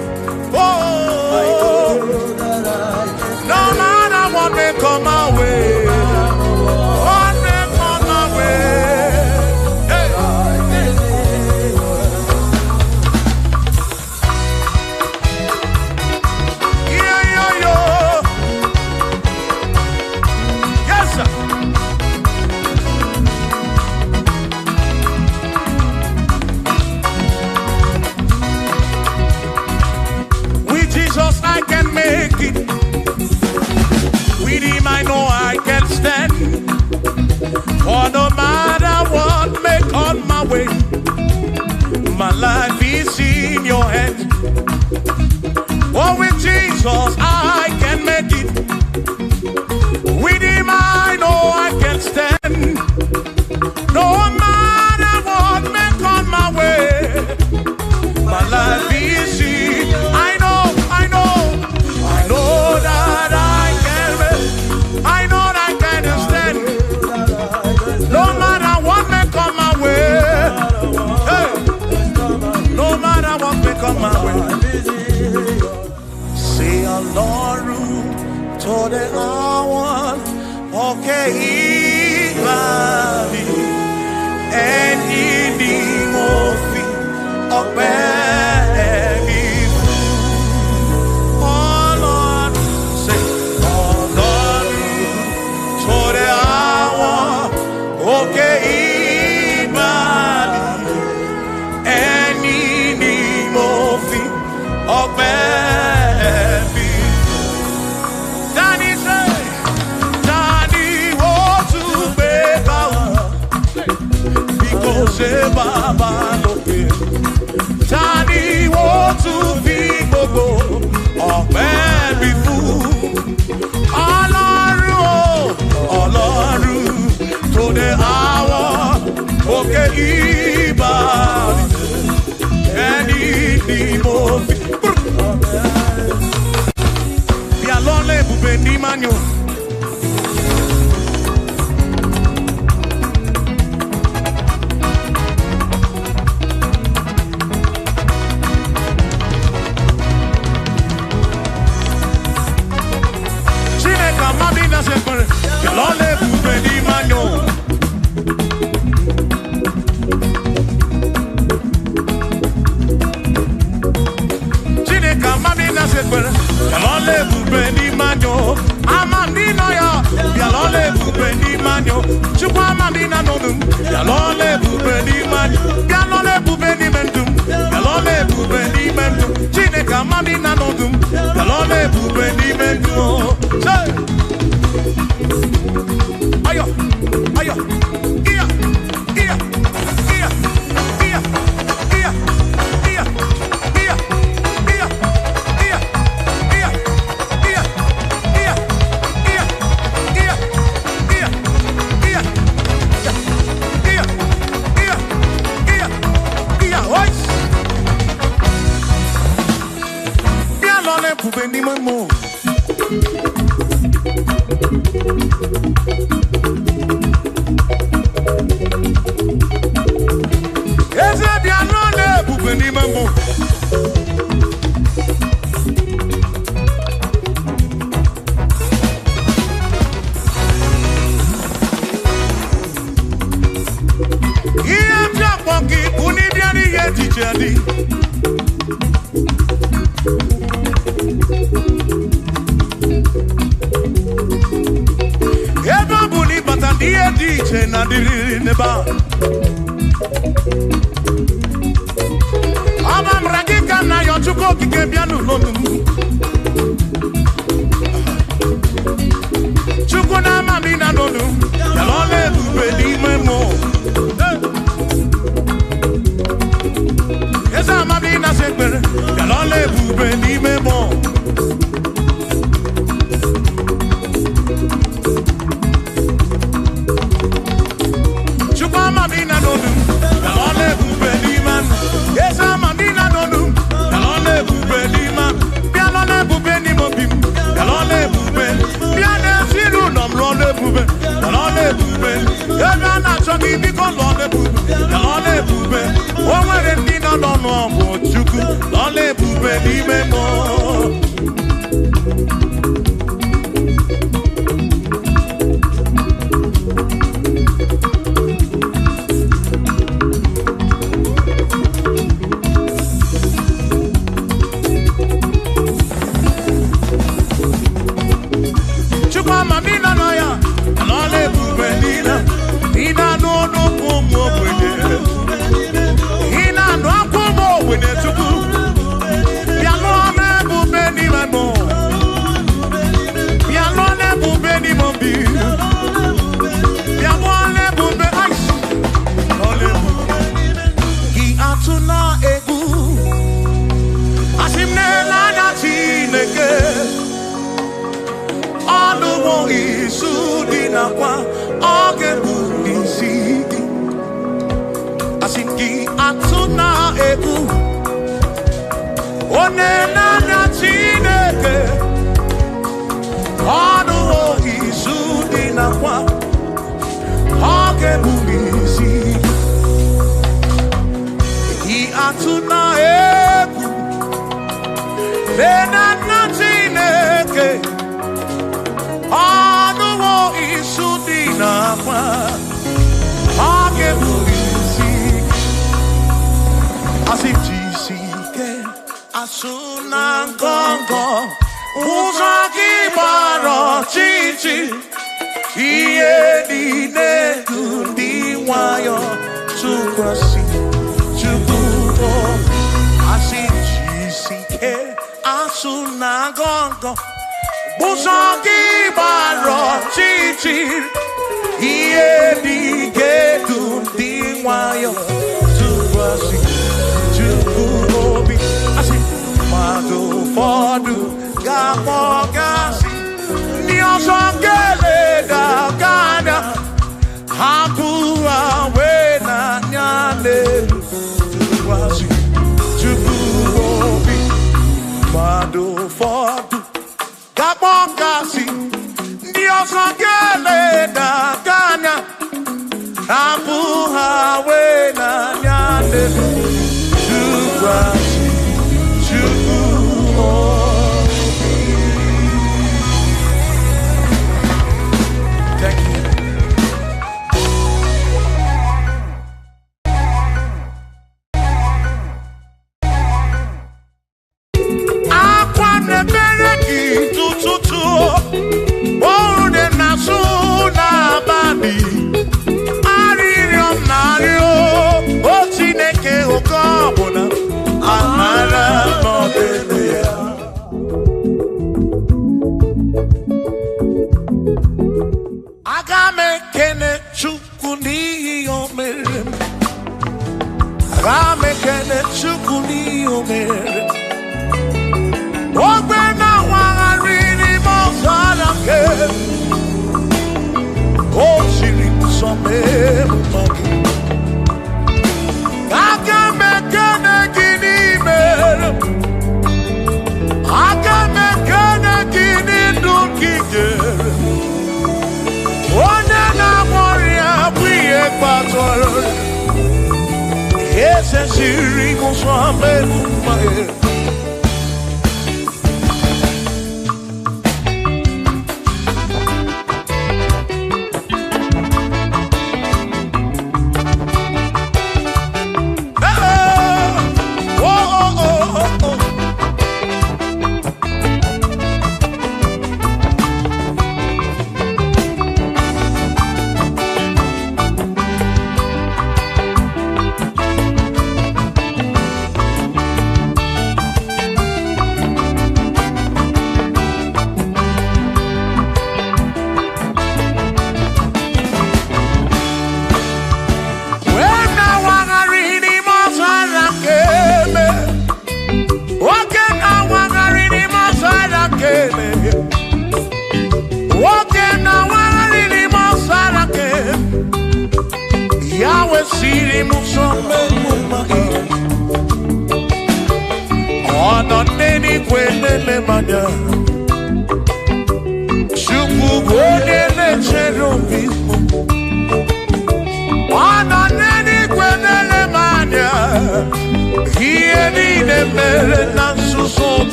For with Jesus I can make it. With him I know I can stand. No matter what may come my way, my life is easy. I know that I can make. I know that I can stand. No matter what may come my way. Hey. No matter what may come my way. Say Ọlọ́run tó dé àwọn òkè ìgbà mi, ẹni ni mo fi ọpẹ́ mi fún. Ọlọ́run, say Ọlọ́run tó dé àwọn òkè ìgbà mi, ẹni ni mo fi ọpẹ́. Baba lókè, tani wo tún fi gbogbo ọpẹ́ mi fún? Ọlọ́run o, Ọlọ́run tó dé àwọn òkè ìbà, ẹni ni mo fi. Bí alọ́lẹ̀ ibùgbé ní Manyo. Lenana Chineke Anuwo Isudina Kwa Agebulisi Asijisike Asuna Gongo Uzaki Baro Chichi Iye Dine Kundi Wayo Tukwasi Chukubo Asijisike Asuna Gongo Uzaki Baro Chichi Iye Dine Kundi Wayo Tukwasi Chukubo Asi Mado Fodu Gamogasi Niosongele da Gana Hampua Wena Nyane Tukwasi Chukubi Mado Fodu Gamogasi Niosongele da Gana Hampua Wena Nyane Tukwasi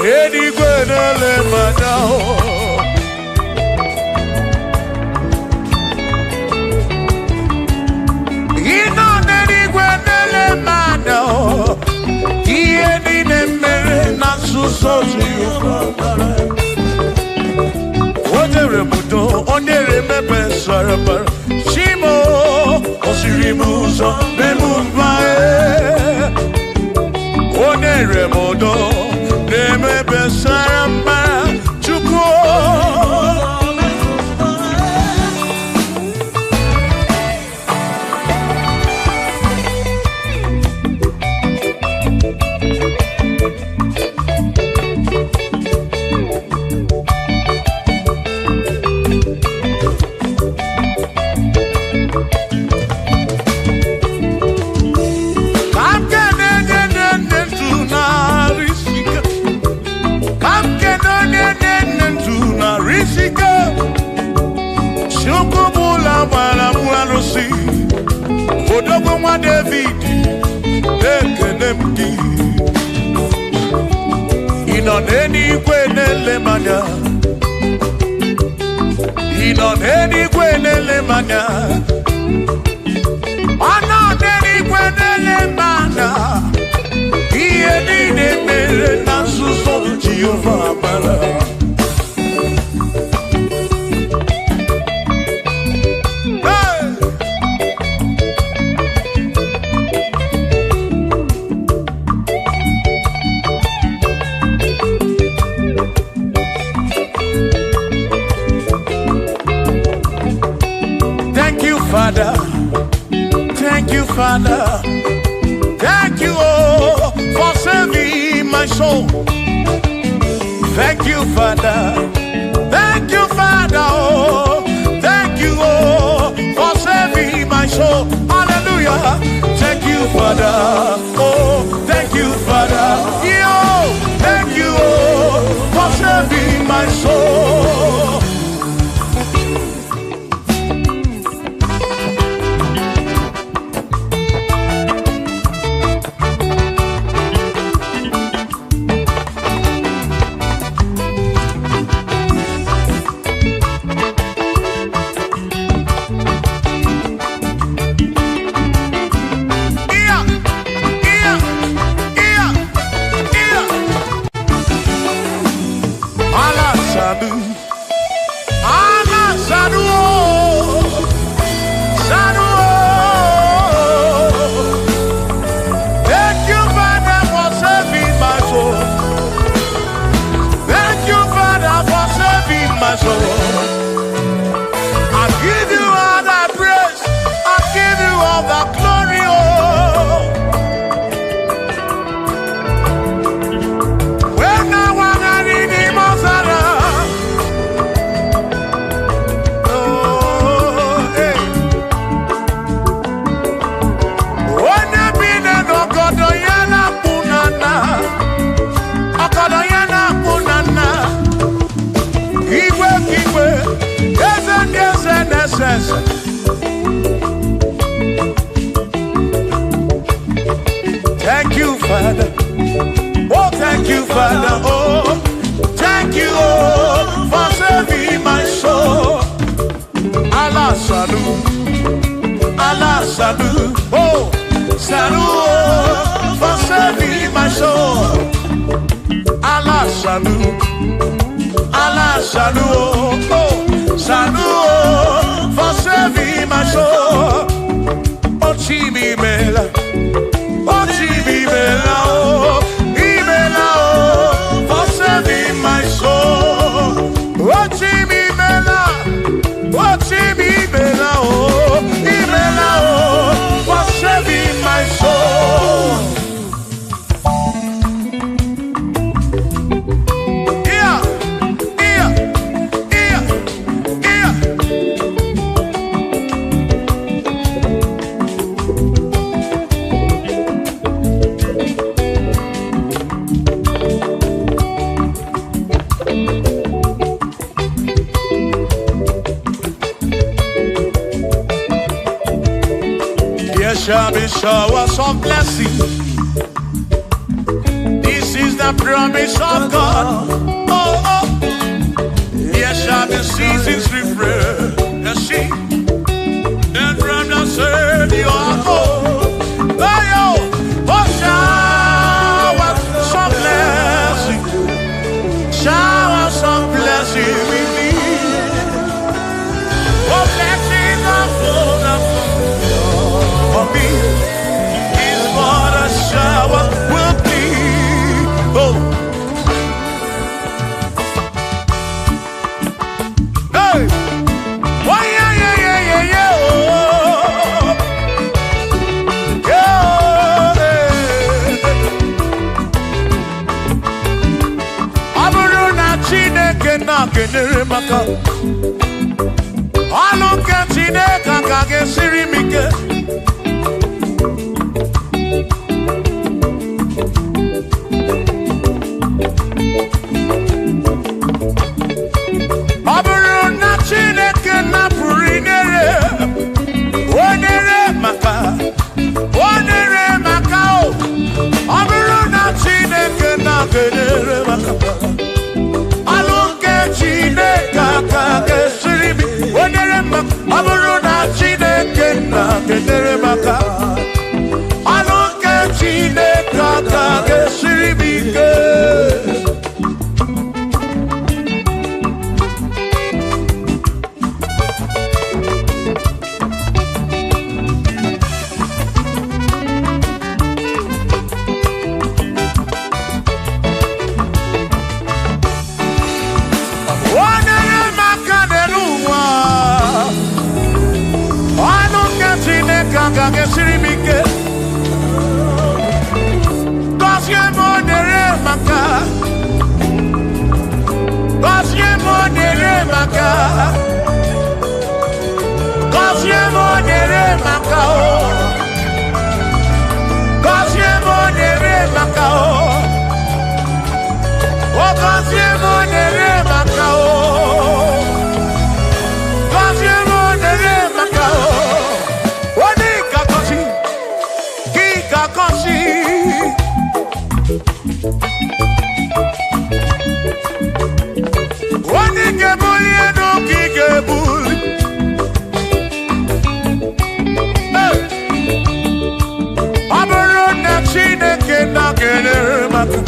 n'eluigwe na-ele manya ịnọ n'eluigwe na-ele manya ihe niile mere na nzuzo Jehova o nyere m udo o nyere m ebe sara mbara Chimo o siri m ụzọ n'elu mba o nyere m udo n'ebe sara mbara Chukwu Odogwu nwa David ekele m gị ị nọ n'eluigwe na-ele m anya ị nọ n'eluigwe na-ele m anya ọ nọ n'eluigwe na-ele m anya ihe niile mere na nzuzo Jehova mara Father, thank you, Father, thank you, oh, for saving my soul. Thank you, Father, thank you, Father, oh, thank you, oh, for saving my soul. Hallelujah. Thank you, Father, oh, thank you, Father, yo, thank you, oh, for saving my soul. Thank you, Father. Oh, thank you, Father. Oh, thank you, oh, for saving my soul. Allah salut, Allah salut. Oh, salut, oh, for saving my soul. Allah salut, Allah salut. Oh, salut, oh, for saving my soul. Oh, Chimi Mela. Oh, Chimi Mela. Oh, Imela. Oh, for saving my soul. Oh, Chimi Mela. Oh, Chimi Mela. Oh, Imela. Oh, for saving my soul. There shall be showers of blessing. This is the the promise of God. Oh, oh. There shall be seasons refreshed. The sheep and from the serve you are home. Oh, yo. Oh, shower some blessing. Shower some blessing with me. Oh, blessings are full of for me. Is what a shower will be. Oh. Hey. Oh, yeah, yeah, yeah, yeah, yeah. Oh. Yeah. Aburu na Chineke na kenere maka. Alu ke Chineke ka gesiri mike. Aburu na Chineke na purinere. Onere maka. Onere maka o. Aburu na Chineke na kenere maka. Alu ke Chineke ka gesiri mike. Onere maka. Aburu na Chineke na kenere maka. Alu ke Chineke ka gesiri mike. Onere maka deruwa. Alu ke Chineke ka gesiri mike. Gosie monere maka. Gosie monere maka. Gosie monere maka o. Gosie monere maka o. O gosie monere maka o. Gosie monere maka o. Oni kakosi. Ki kakosi. Oni kebuli eno ki kebuli. Hey. Aburu na Chineke na kenere maka.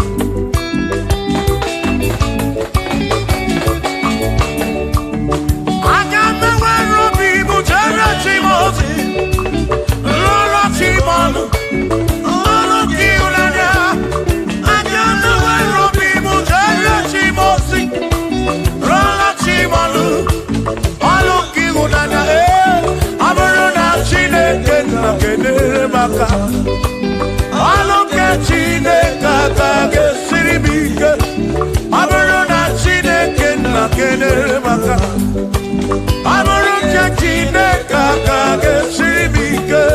Aga mewe robi bujere chimozi. Lolo chimonu. Lolo kiulanya. Aga mewe robi bujere chimozi. Lolo chimonu. Lolo kiulanya. Aburu na Chineke na kenere maka. Lolo ke Chineke ka gesiri mike. Aburu na Chineke na kenere maka. Aburu ke Chineke ka gesiri mike.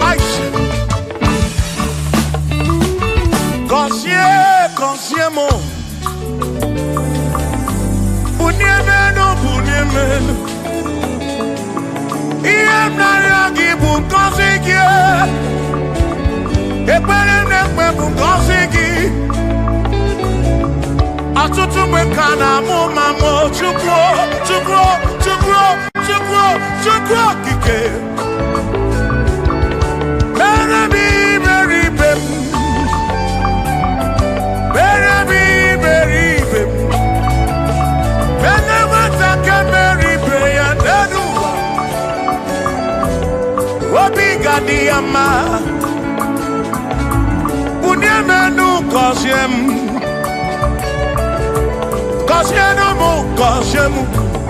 Aisha. Gosie mo. Bunyemeno. Iye mnara gi bu konsigi. Ekpere nekpe bu konsigi. Atutu mwe kana mu mamo chukwo kike. Berebi beribem. Berebi beribem. Benewata kemeribe ya dedua. Obi gadiyama. Bunyemenu kosiem. Kosiemu,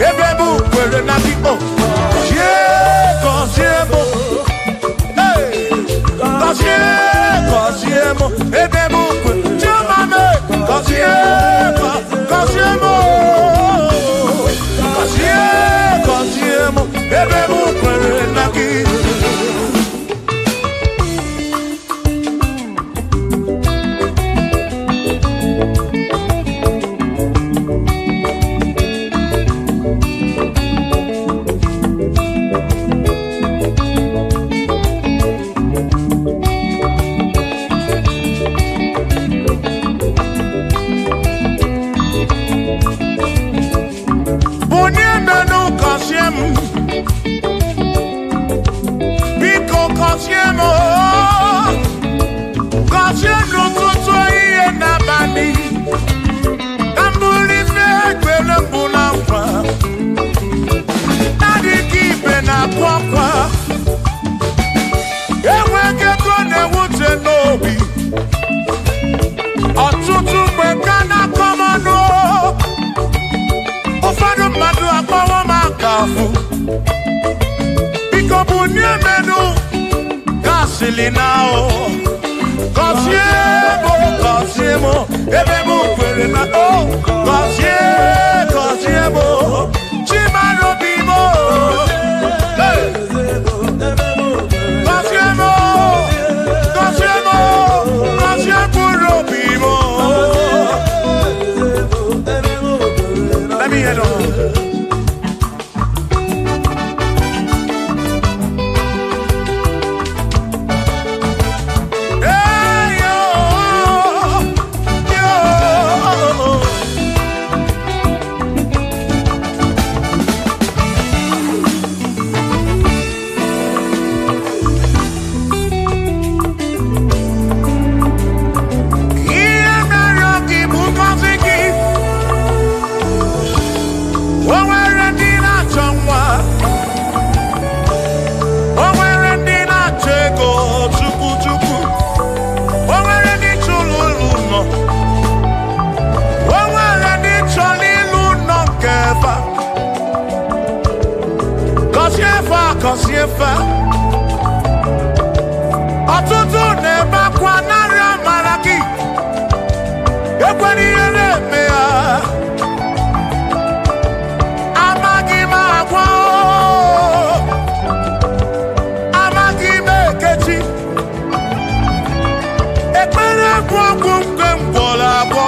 ebebu kwere na tipo. Kosiemu, hey. Kosiemu, ebebu kwere. Chumame, kosiemu, ebebu kwere na tipo. obi ọtụtụ mgbe ka na-akọma ọnụ ụfọdụ mmadụ akpọwọ m aka afụ biko bụ nye menụ gasịlị na o gọzie m ebe m kwere na o gọzie m chimara obi m gọzie mkpụrụ obi m. Let me hear it. Ọtụtụ na-ebe akwa narị amara gị ekwere ihe na-eme ya amaghị m agwa amaghị m ekechi ekpere bụ ọgwụ nke mgbọrọ agwọ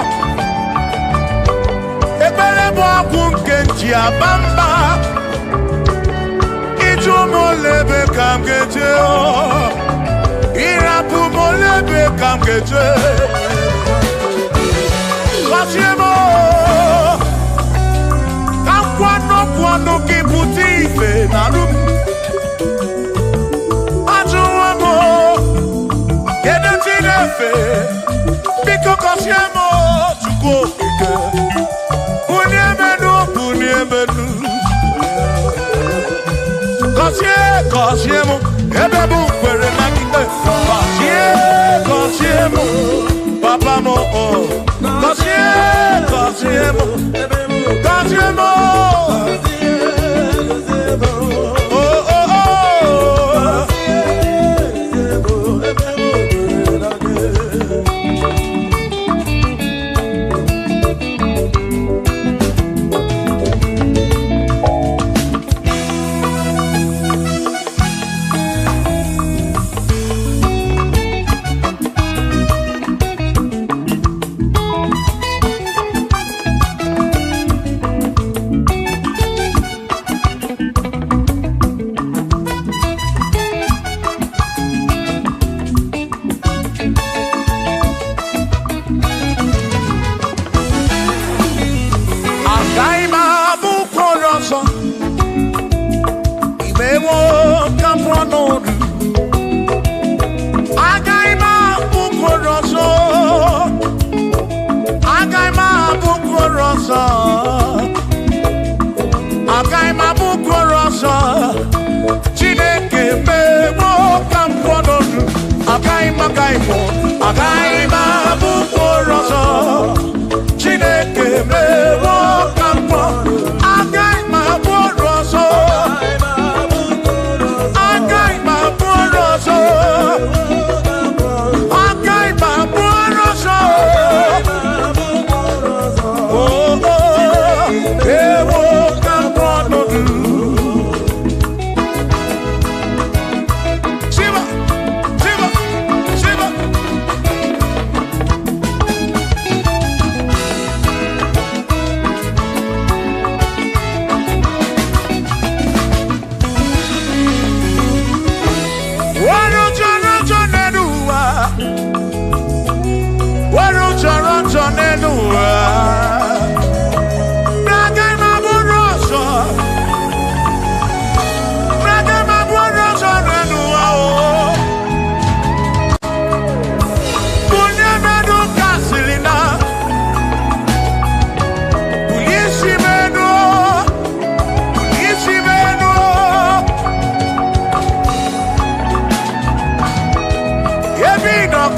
ekpere bụ ọgwụ nke nji aba mba Molebe kam geje irapu molebe kam geje Kasiemo kam kwano kiputi ife narum Ajuwamo Kede tinefe Biko kasiemo Chuko ike Uniemenu Gọzie m ebe bụ kwere na ikpe gọzie m papa m gọzie m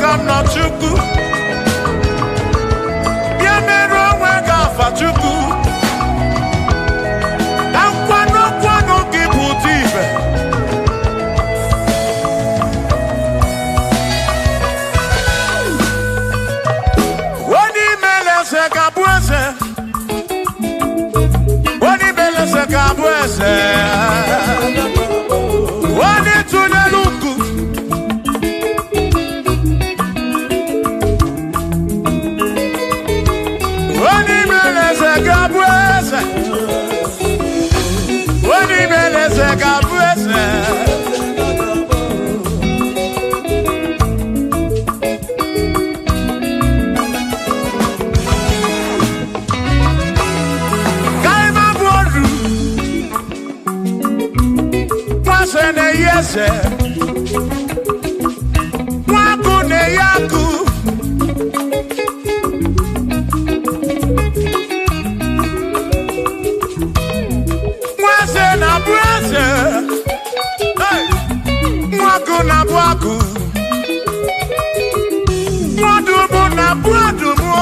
kam no chuku. Bia mero we ga fa chuku. Dan kwano ki putive. Woni mele se kabuese. Woni mele se kabuese. Woni tuneluku. Woni mele se kabuese. Woni mele se kabuese. Ne yese Waku ne yaku Mwase na bwase Waku na bwaku Mwadumu na bwadumu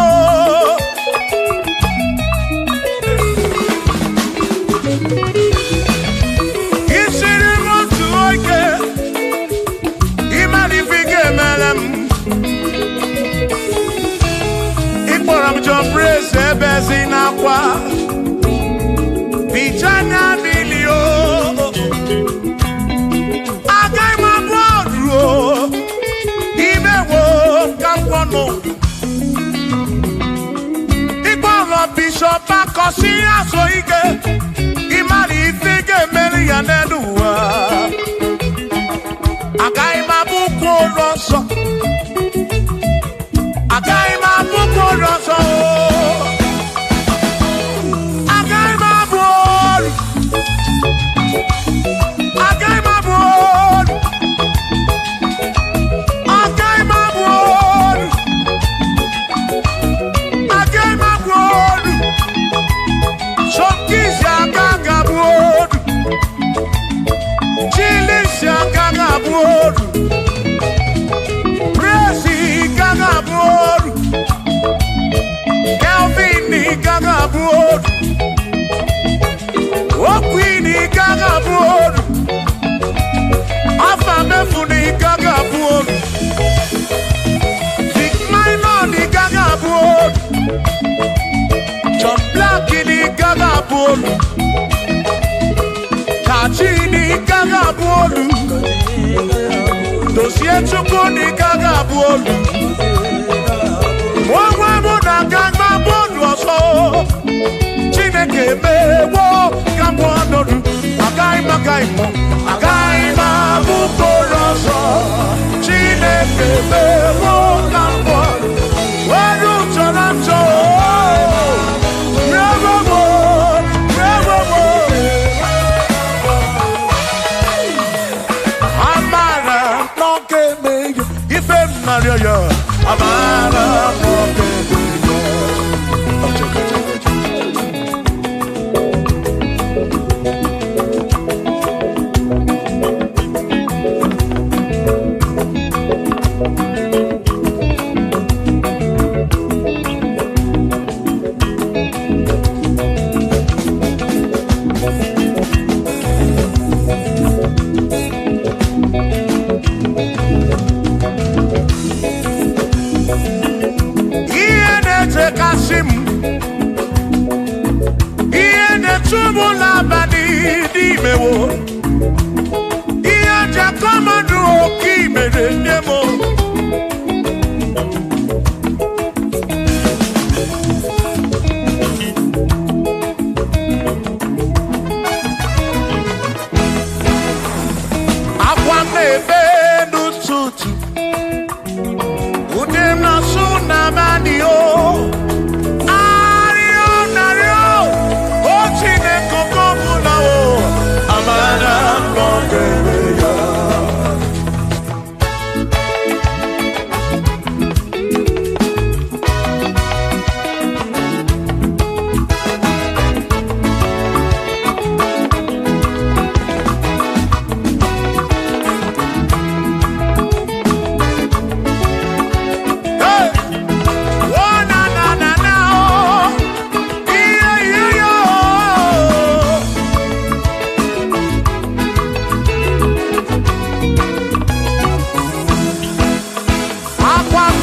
Bezina kwa Vijana milio Agai mabodro Imewo kampono Igboro bishop akosi aso ike Imari ifige meri yaneduwa Agai mabuko roso Agai mabuko roso Kachini kagabuolu Dosie chukuni kagabuolu Mwawe muna kagabuolu oso Chineke mewo kagabuolu Agaima bukoroso Chineke mewo kagabuolu Wadu choramcho Amara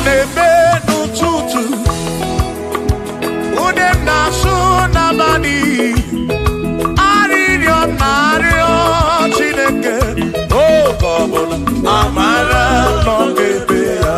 nebe n'ụtụtụ ude m na-asụ n'abalị arịrịọ na-arịọ Chineke oge ọbụla amara nọ n'ebe ya.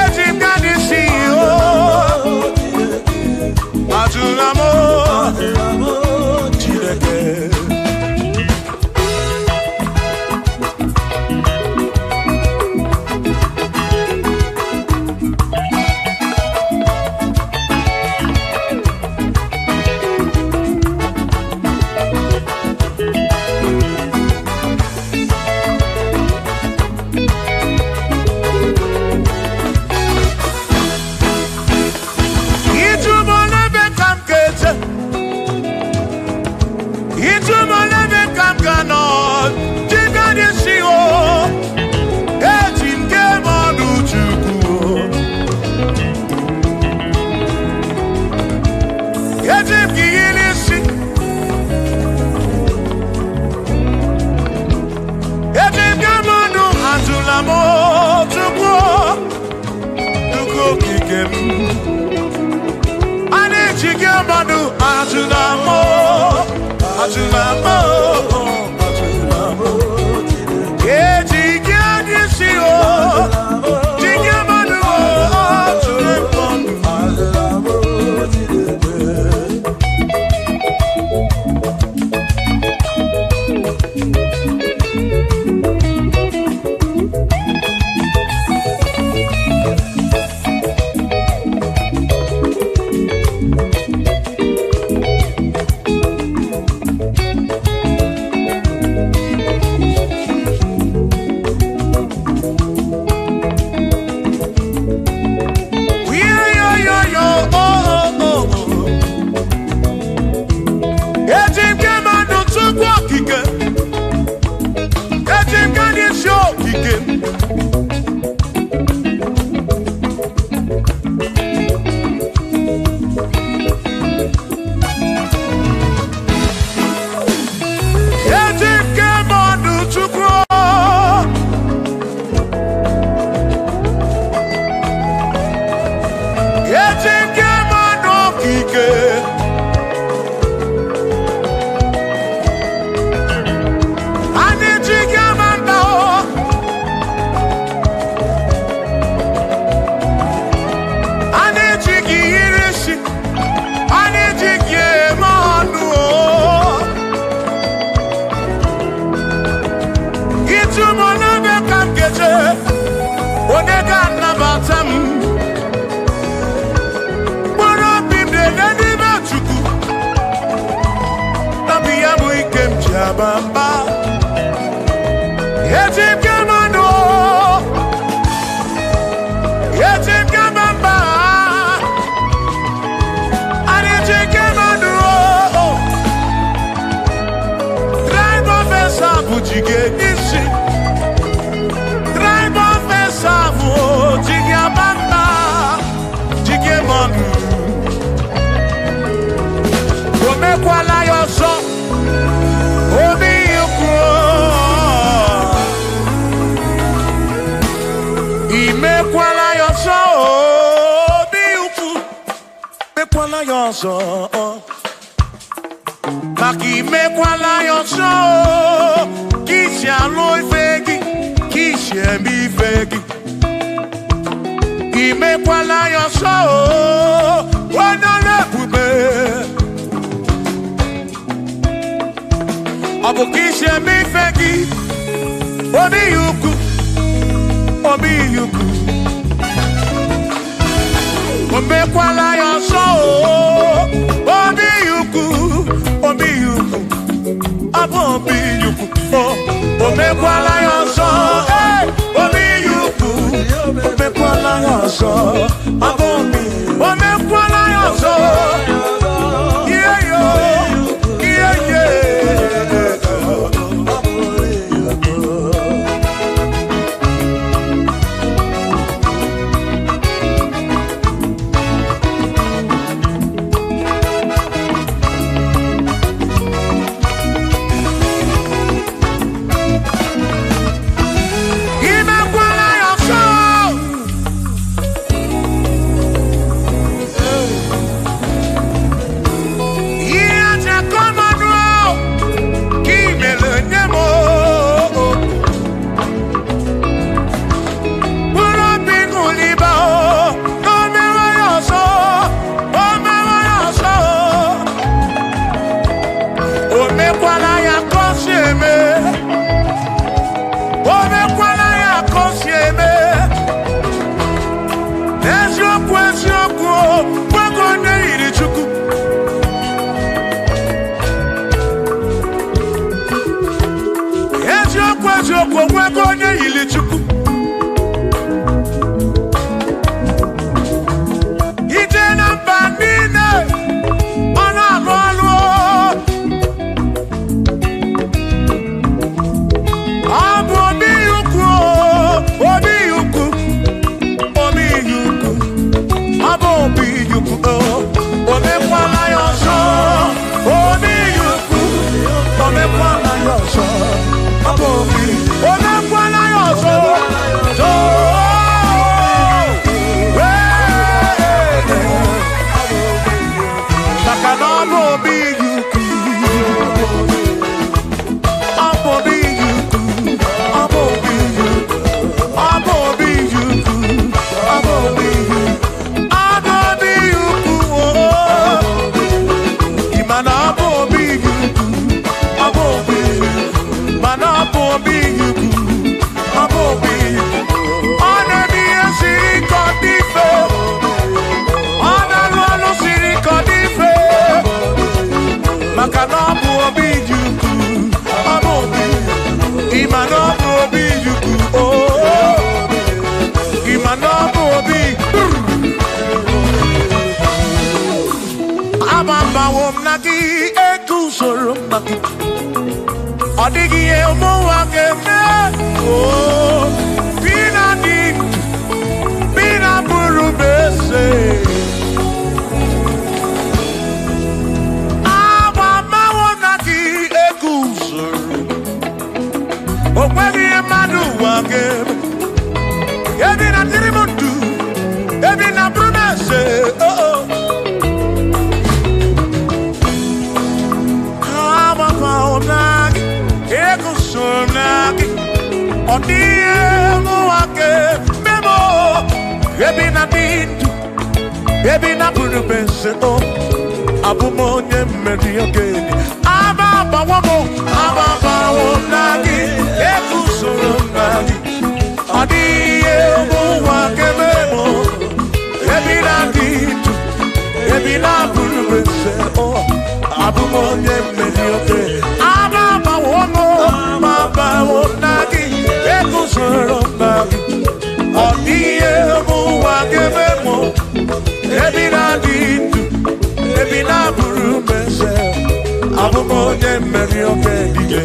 Ejim gani si Ikem. Ane chigemanu ajunamo, ajunamo, ajunamo. Yeah, chigemanu, chigemanu, ajunamo, ajunamo. Maki mekwala yoso, kisha loi fegi, kisha mi fegi. Imekwala yoso, wana lepube. Abu kisha mi fegi, obi yuku, obi yuku. Imekwala yoso, obi yuku. Obi yuku, oh, mekwala yoso, hey, obi yuku, mekwala yoso, mekwala yoso, yeah yo, yeah yeah. Odigie umuwa keme. Oh, bina di, bina buru bese. Awa mawana ki ekusur. Okwegi emadu wakeme. Ebi na tirimundu, ebi na brunese. Oh oh. Awa mawana. Ekusonaki, odie muake memo. Ebi na bintu, ebi na bunu bense o. Abumo nye meri ogeni. Ababa wonaki, ekusonaki. Odie muake memo. Ebi na bintu, ebi na bunu bense o. Abumo nye meri ogeni. Baba wonagi, ekusonaki. Odie muake memo. Ebi na bintu, ebi na bunu bense. Abumo nye meri ogeni.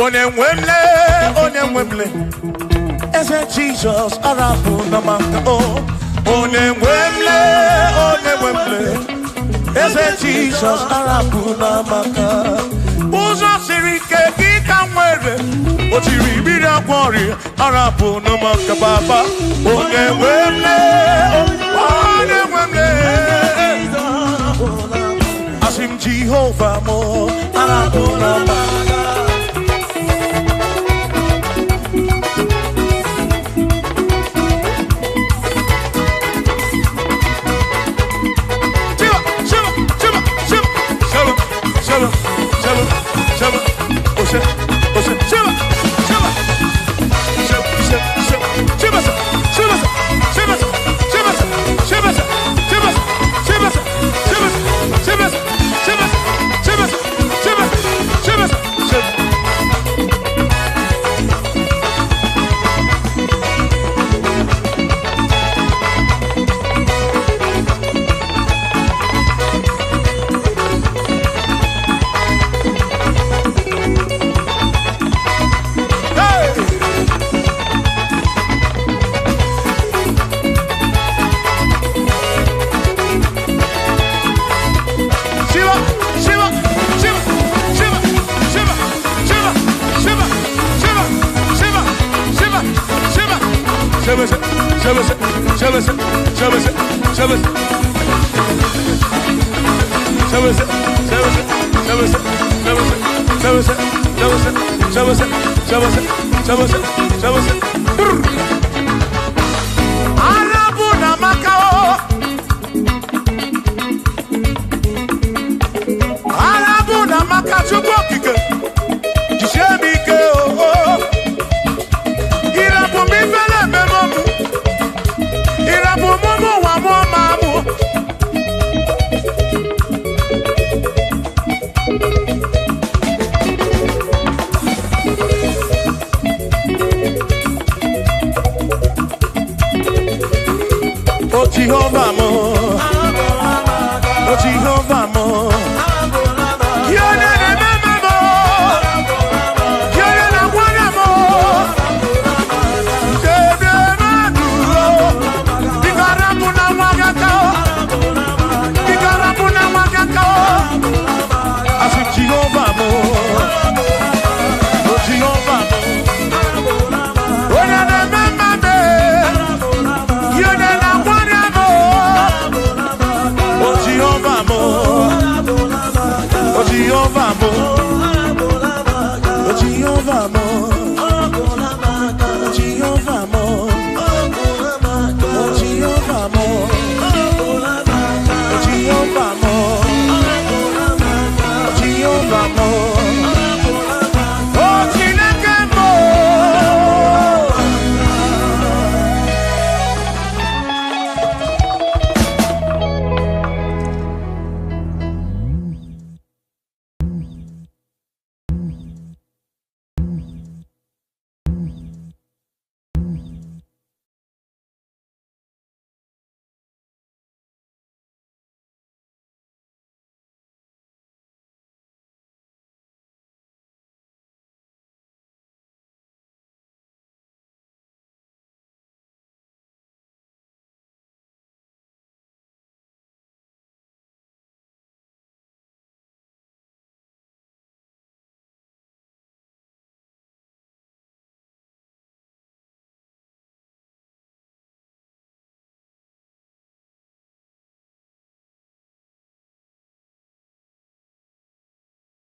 Onemwemle, Eze Jesus, Arabu Namaka, oh, Onemwemle, Eze Jesus, Arabu Namaka, Uzo Sirike, Kikamwere, Otiri Bida Kwari, Arabu Namaka Baba, Onemwemle, Asim Jehovah Mo, Arabu Namaka.